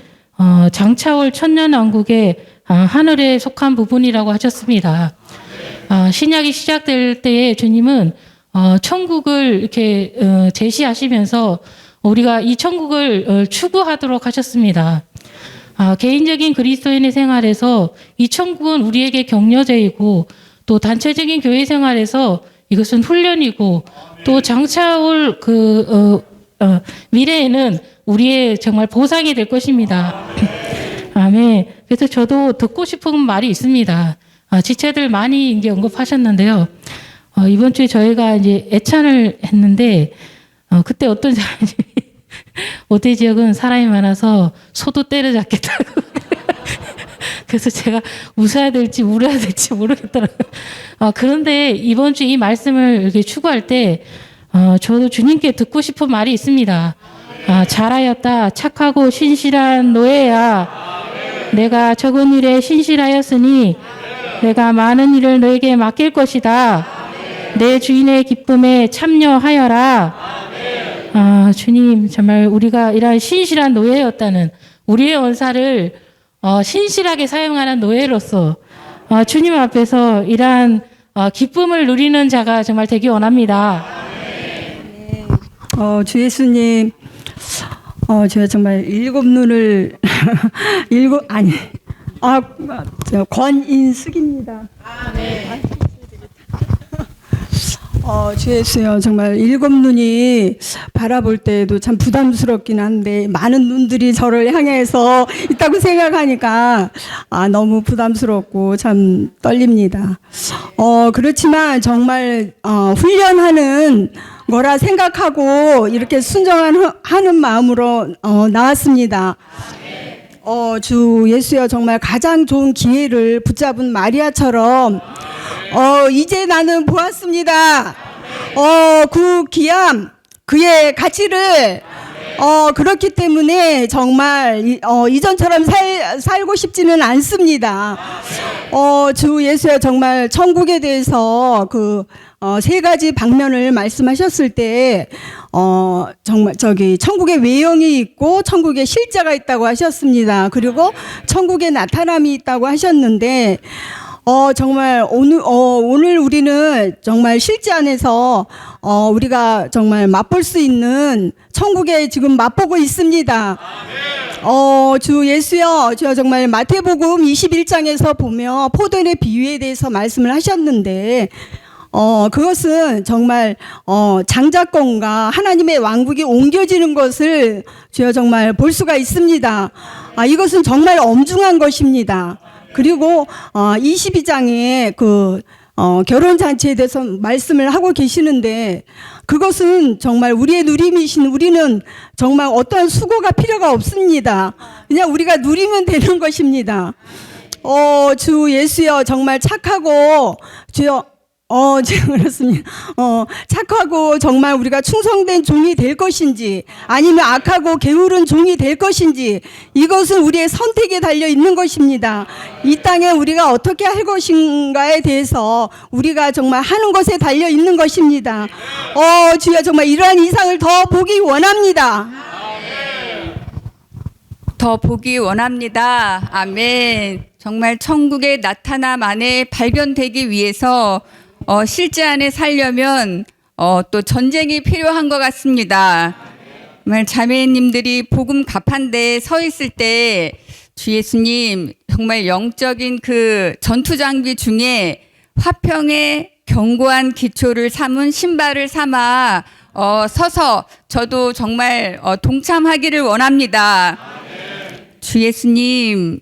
장차올 천년왕국의 하늘에 속한 부분이라고 하셨습니다. 신약이 시작될 때에 주님은 천국을 이렇게 제시하시면서 우리가 이 천국을 추구하도록 하셨습니다. 개인적인 그리스도인의 생활에서 이 천국은 우리에게 격려제이고 또 단체적인 교회 생활에서 이것은 훈련이고 또 장차올 미래에는 우리의 정말 보상이 될 것입니다. 아멘. 그래서 저도 듣고 싶은 말이 있습니다. 지체들 많이 이제 언급하셨는데요. 이번 주에 저희가 이제 애찬을 했는데 그때 어떤 사람이 5대 지역은 사람이 많아서 소도 때려잡겠다고. 그래서 제가 웃어야 될지 울어야 될지 모르겠더라고요. 그런데 이번 주 이 말씀을 이렇게 추구할 때 저도 주님께 듣고 싶은 말이 있습니다. 잘하였다 착하고 신실한 노예야. 내가 적은 일에 신실하였으니 내가 많은 일을 너에게 맡길 것이다. 내 주인의 기쁨에 참여하여라. 주님, 정말 우리가 이러한 신실한 노예였다는 우리의 언사를 신실하게 사용하는 노예로서 주님 앞에서 이러한 기쁨을 누리는 자가 정말 되기 원합니다. 주 예수님, 제가 정말 일곱 눈을 권인숙입니다. 주 예수요, 정말 일곱 눈이 바라볼 때에도 참 부담스럽긴 한데 많은 눈들이 저를 향해서 있다고 생각하니까 너무 부담스럽고 참 떨립니다. 그렇지만 정말 훈련하는 거라 생각하고 이렇게 순종하는 마음으로 나왔습니다. 주 예수여, 정말 가장 좋은 기회를 붙잡은 마리아처럼 이제 나는 보았습니다. 그 귀함, 그의 가치를 그렇기 때문에 정말 이전처럼 살고 싶지는 않습니다. 주 예수여, 정말 천국에 대해서 그 세 가지 방면을 말씀하셨을 때 정말 천국에 외형이 있고 천국에 실제가 있다고 하셨습니다. 그리고 천국에 나타남이 있다고 하셨는데 정말 오늘 우리는 정말 실제 안에서 우리가 정말 맛볼 수 있는 천국에 지금 맛보고 있습니다. 주 예수여, 저 정말 마태복음 21장에서 보면 포도원의 비유에 대해서 말씀을 하셨는데 그것은 정말 장자권과 하나님의 왕국이 옮겨지는 것을 주여 정말 볼 수가 있습니다. 이것은 정말 엄중한 것입니다. 그리고 22장에 그 결혼잔치에 대해서 말씀을 하고 계시는데 그것은 정말 우리의 누림이신 우리는 정말 어떠한 수고가 필요가 없습니다. 그냥 우리가 누리면 되는 것입니다. 주 예수여, 정말 착하고 주여 그렇습니다. 착하고 정말 우리가 충성된 종이 될 것인지 아니면 악하고 게으른 종이 될 것인지 이것은 우리의 선택에 달려 있는 것입니다. 이 땅에 우리가 어떻게 할 것인가에 대해서 우리가 정말 하는 것에 달려 있는 것입니다. 주여, 정말 이러한 이상을 더 보기 원합니다. 더 보기 원합니다. 아멘. 정말 천국의 나타남 안에 발견되기 위해서 실제 안에 살려면 또 전쟁이 필요한 것 같습니다. 정말 자매님들이 복음 가판대에 서 있을 때 주 예수님 정말 영적인 그 전투 장비 중에 화평의 견고한 기초를 삼은 신발을 삼아 서서 저도 정말 동참하기를 원합니다. 주 예수님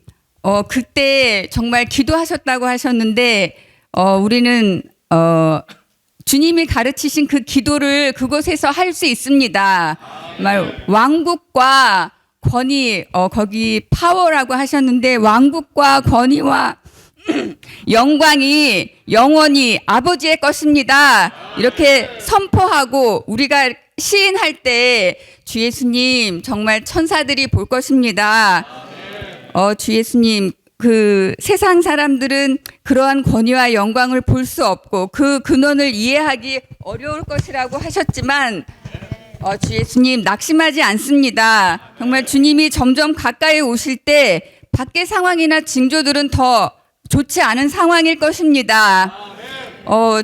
그때 정말 기도하셨다고 하셨는데 우리는 주님이 가르치신 그 기도를 그곳에서 할 수 있습니다. 정말 왕국과 권위, 거기 파워라고 하셨는데 왕국과 권위와 영광이 영원히 아버지의 것입니다. 이렇게 선포하고 우리가 시인할 때 주 예수님 정말 천사들이 볼 것입니다. 주 예수님, 그 세상 사람들은 그러한 권위와 영광을 볼 수 없고 그 근원을 이해하기 어려울 것이라고 하셨지만 주 예수님 낙심하지 않습니다. 정말 주님이 점점 가까이 오실 때 밖의 상황이나 징조들은 더 좋지 않은 상황일 것입니다.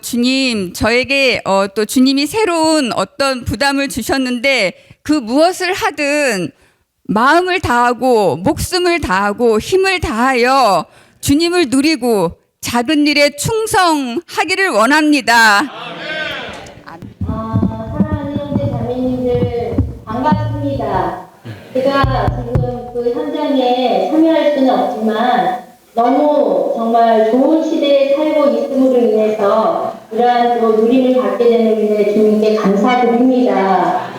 주님, 저에게 또 주님이 새로운 어떤 부담을 주셨는데 그 무엇을 하든 마음을 다하고 목숨을 다하고 힘을 다하여 주님을 누리고 작은 일에 충성하기를 원합니다. 사랑하는 형제 자매님들 반갑습니다. 제가 지금 그 현장에 참여할 수는 없지만 너무 정말 좋은 시대에 살고 있음으로 인해서 이러한 또 누림을 받게 되는 일에 주님께 감사드립니다.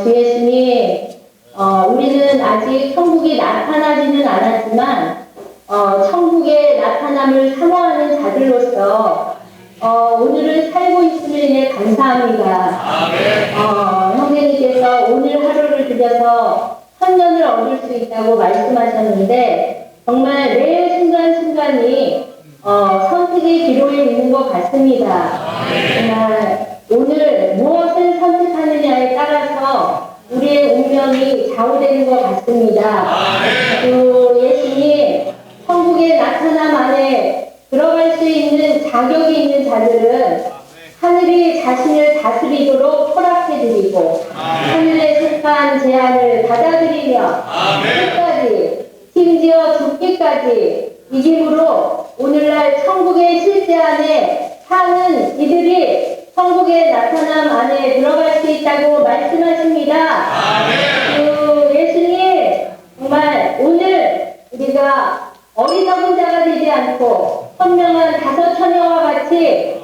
주 예수님, 우리는 아직 천국이 나타나지는 않았지만 천국의 나타남을 사모하는 자들로서 오늘을 살고 있음을 인해 감사합니다. 형제님께서 오늘 하루를 들여서 천년을 얻을 수 있다고 말씀하셨는데 정말 매 순간순간이 선택의 기로에 있는 것 같습니다. 정말 오늘 무엇을 선택하느냐에 따라서 우리의 운명이 좌우되는 것 같습니다. 그 예수님, 천국의 나타남 안에 들어갈 수 있는 자격이 있는 자들은 하늘이 자신을 다스리도록 허락해드리고 하늘에 속한 제안을 받아들이며 끝까지 심지어 죽기까지 이 힘으로 오늘날 천국의 실제 안에 사는 이들이 천국의 나타남 안에 들어갈 수 있다고 말씀하십니다. 그 예수님, 정말 오늘 우리가 어리석은 자가 되지 않고 선명한 다섯 처녀와 같이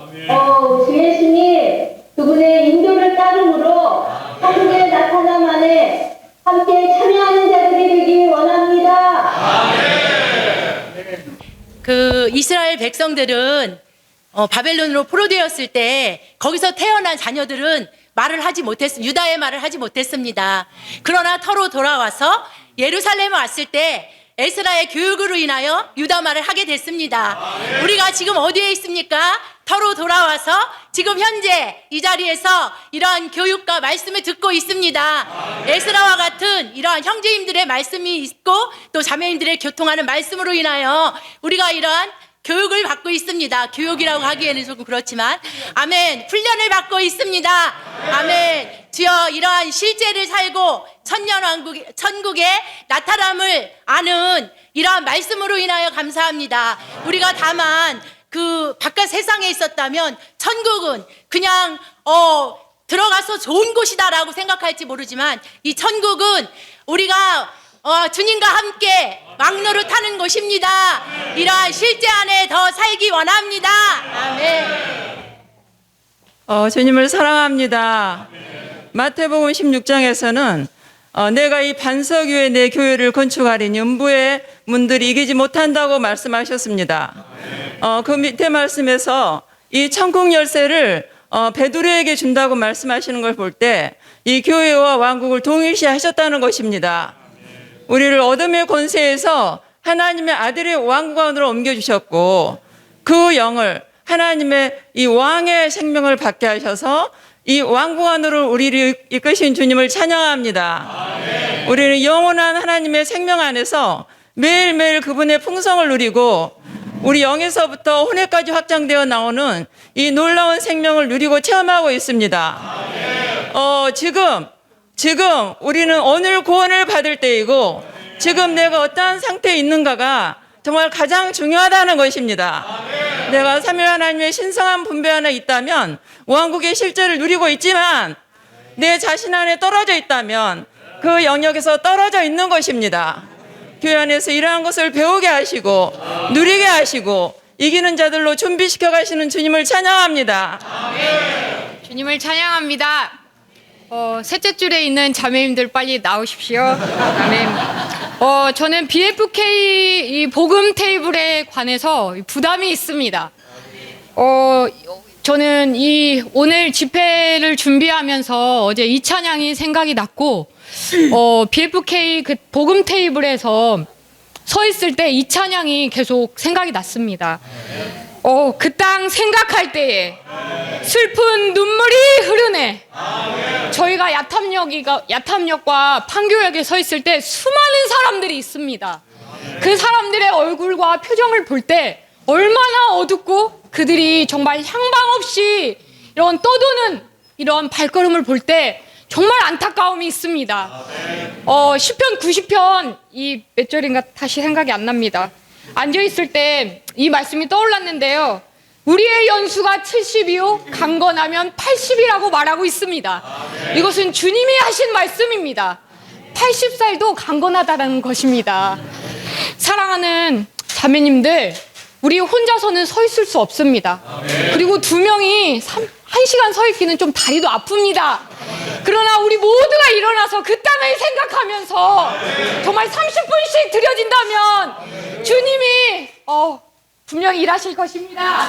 주 예수님 그분의 인도를 따름으로 천국의 나타남 안에 함께 참여하는 자들이 되기 원합니다. 그 이스라엘 백성들은 바벨론으로 포로되었을 때 거기서 태어난 자녀들은 유다의 말을 하지 못했습니다. 그러나 터로 돌아와서 예루살렘에 왔을 때 에스라의 교육으로 인하여 유다 말을 하게 됐습니다. 우리가 지금 어디에 있습니까? 터로 돌아와서 지금 현재 이 자리에서 이러한 교육과 말씀을 듣고 있습니다. 에스라와 같은 이러한 형제님들의 말씀이 있고 또 자매님들의 교통하는 말씀으로 인하여 우리가 이러한 교육을 받고 있습니다. 교육이라고 하기에는 조금 그렇지만 아멘. 훈련을 받고 있습니다. 아멘. 주여 이러한 실제를 살고 천국의 나타남을 아는 이러한 말씀으로 인하여 감사합니다. 우리가 다만 그 바깥 세상에 있었다면 천국은 그냥 들어가서 좋은 곳이다라고 생각할지 모르지만 이 천국은 우리가 주님과 함께 왕노릇하는 곳입니다. 이러한 실제 안에 더 살기 원합니다. 아멘. 주님을 사랑합니다. 마태복음 16장에서는 내가 이 반석 위에 내 교회를 건축하리니 음부의 문들이 이기지 못한다고 말씀하셨습니다. 그 밑에 말씀에서 이 천국 열쇠를 베드로에게 준다고 말씀하시는 걸 볼 때 이 교회와 왕국을 동일시하셨다는 것입니다. 우리를 어둠의 권세에서 하나님의 아들의 왕국 안으로 옮겨주셨고 그 영을 하나님의 이 왕의 생명을 받게 하셔서 이 왕국 안으로 우리를 이끄신 주님을 찬양합니다. 우리는 영원한 하나님의 생명 안에서 매일매일 그분의 풍성을 누리고 우리 영에서부터 혼에까지 확장되어 나오는 이 놀라운 생명을 누리고 체험하고 있습니다. 지금 우리는 오늘 구원을 받을 때이고 지금 내가 어떠한 상태에 있는가가 정말 가장 중요하다는 것입니다. 내가 삼위 하나님의 신성한 분배 안에 있다면 왕국의 실제를 누리고 있지만 내 자신 안에 떨어져 있다면 그 영역에서 떨어져 있는 것입니다. 교회 안에서 이러한 것을 배우게 하시고 누리게 하시고 이기는 자들로 준비시켜 가시는 주님을 찬양합니다. 주님을 찬양합니다. 셋째 줄에 있는 자매님들 빨리 나오십시오. 아멘. 저는 BFK 이 복음 테이블에 관해서 부담이 있습니다. 저는 이 오늘 집회를 준비하면서 어제 이 찬양이 생각이 났고, BFK 그 복음 테이블에서 서 있을 때 이 찬양이 계속 생각이 났습니다. 그 땅 생각할 때에 슬픈 눈물이 흐르네. 저희가 야탐역과 판교역에 서 있을 때 수많은 사람들이 있습니다. 그 사람들의 얼굴과 표정을 볼 때 얼마나 어둡고 그들이 정말 향방 없이 이런 떠도는 이런 발걸음을 볼 때 정말 안타까움이 있습니다. 시편 90편 이 몇 절인가 다시 생각이 안 납니다. 앉아있을 때 이 말씀이 떠올랐는데요. 우리의 연수가 70이요 강건하면 80이라고 말하고 있습니다. 이것은 주님이 하신 말씀입니다. 80살도 강건하다는 것입니다. 사랑하는 자매님들, 우리 혼자서는 서 있을 수 없습니다. 그리고 두 명이 1시간 서 있기는 좀 다리도 아픕니다. 그러나 우리 모두가 일어나서 그 땅을 생각하면서 정말 30분씩 들여진다면 주님이 분명히 일하실 것입니다.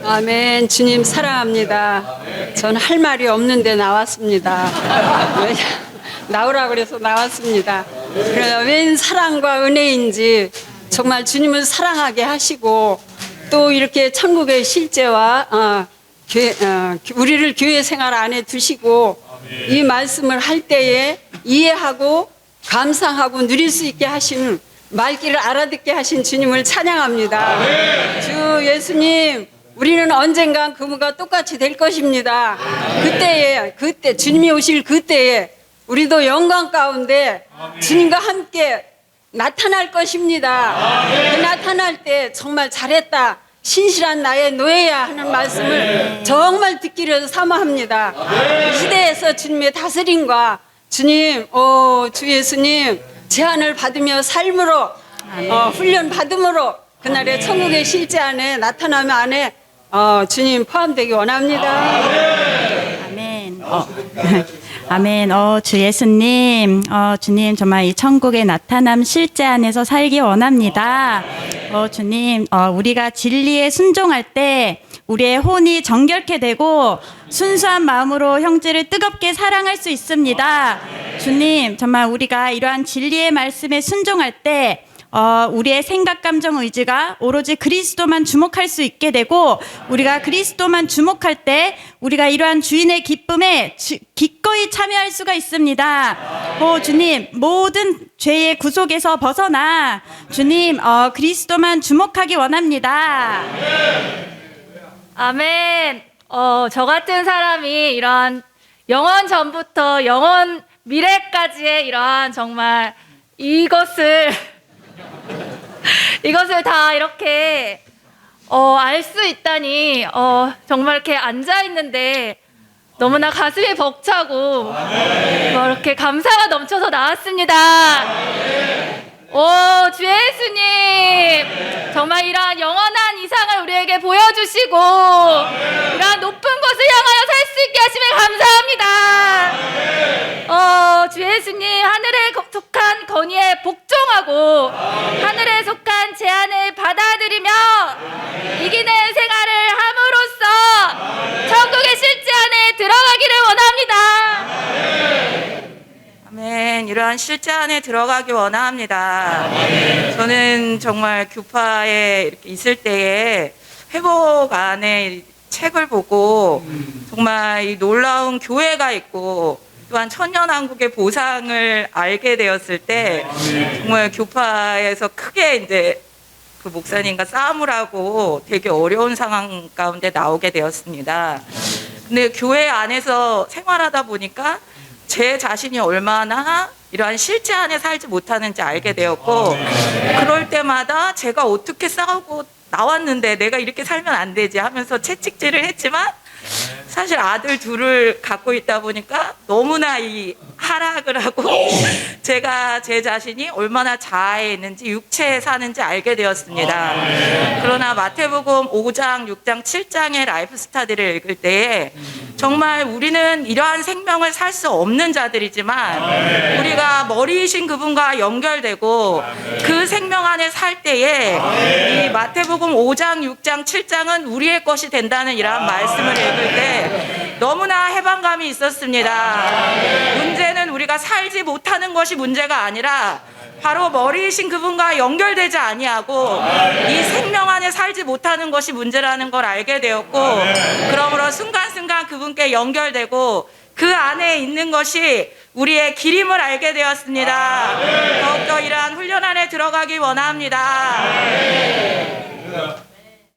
아멘. 주님 사랑합니다. 전 할 말이 없는데 나왔습니다. 나오라 그래서 나왔습니다. 웬 사랑과 은혜인지 정말 주님을 사랑하게 하시고 또 이렇게 천국의 실제와 우리를 교회 생활 안에 두시고 이 말씀을 할 때에 이해하고 감상하고 누릴 수 있게 하시는 말귀를 알아듣게 하신 주님을 찬양합니다. 주 예수님, 우리는 언젠간 그분과 똑같이 될 것입니다. 그때 주님이 오실 그때에 우리도 영광 가운데 주님과 함께 나타날 것입니다. 그 나타날 때 정말 잘했다, 신실한 나의 노예야 하는 말씀을 정말 듣기를 사모합니다. 이 시대에서 주님의 다스림과 주님, 주 예수님 제안을 받으며 삶으로 훈련 받음으로 그날의 천국의 실제 안에 나타나면 안에 주님 포함되기 원합니다. 아멘. 아멘. 주 예수님, 주님 정말 이 천국의 나타남 실제 안에서 살기 원합니다. 주님, 우리가 진리에 순종할 때 우리의 혼이 정결케 되고 순수한 마음으로 형제를 뜨겁게 사랑할 수 있습니다. 주님, 정말 우리가 이러한 진리의 말씀에 순종할 때 우리의 생각, 감정, 의지가 오로지 그리스도만 주목할 수 있게 되고 우리가 그리스도만 주목할 때 우리가 이러한 주인의 기쁨에 기꺼이 참여할 수가 있습니다. 주님, 모든 죄의 구속에서 벗어나 주님 그리스도만 주목하기 원합니다. 아멘. 저 같은 사람이 이러한 영원 전부터 영원 미래까지의 이러한 정말 이것을 다 이렇게 알 수 있다니 정말 이렇게 앉아 있는데 너무나 가슴이 벅차고 이렇게 감사가 넘쳐서 나왔습니다. 주 예수님, 정말 이러한 영원한 이상을 우리에게 보여주시고 이러한 높은 곳을 향하여 살 수 있게 하시면 감사합니다. 주 예수님, 하늘에 속한 건의에 복종하고 하늘에 속한 제안을 받아들이며 이기는 생활을 함으로써 천국의 실제 안에 들어가기를 원합니다. 아멘. 이러한 실제 안에 들어가기 원합니다. 저는 정말 교파에 이렇게 있을 때에 회복 안에 책을 보고 정말 이 놀라운 교회가 있고 또한 천년왕국의 보상을 알게 되었을 때 정말 교파에서 크게 이제 그 목사님과 싸움을 하고 되게 어려운 상황 가운데 나오게 되었습니다. 근데 교회 안에서 생활하다 보니까 제 자신이 얼마나 이러한 실제 안에 살지 못하는지 알게 되었고 그럴 때마다 제가 어떻게 싸우고 나왔는데 내가 이렇게 살면 안 되지 하면서 채찍질을 했지만 사실 아들 둘을 갖고 있다 보니까 너무나 이 하락을 하고 제가 제 자신이 얼마나 자아에 있는지 육체에 사는지 알게 되었습니다. 그러나 마태복음 5장, 6장, 7장의 라이프 스타디를 읽을 때에 정말 우리는 이러한 생명을 살 수 없는 자들이지만 우리가 머리이신 그분과 연결되고 그 생명 안에 살 때에 이 마태복음 5장, 6장, 7장은 우리의 것이 된다는 이러한 말씀을 읽을 때 너무나 해방감이 있었습니다. 문제는 우리가 살지 못하는 것이 문제가 아니라 바로 머리이신 그분과 연결되지 아니하고 이 생명 안에 살지 못하는 것이 문제라는 걸 알게 되었고 그러므로 순간순간 그분께 연결되고 그 안에 있는 것이 우리의 길임을 알게 되었습니다. 더욱더 이러한 훈련 안에 들어가기 원합니다.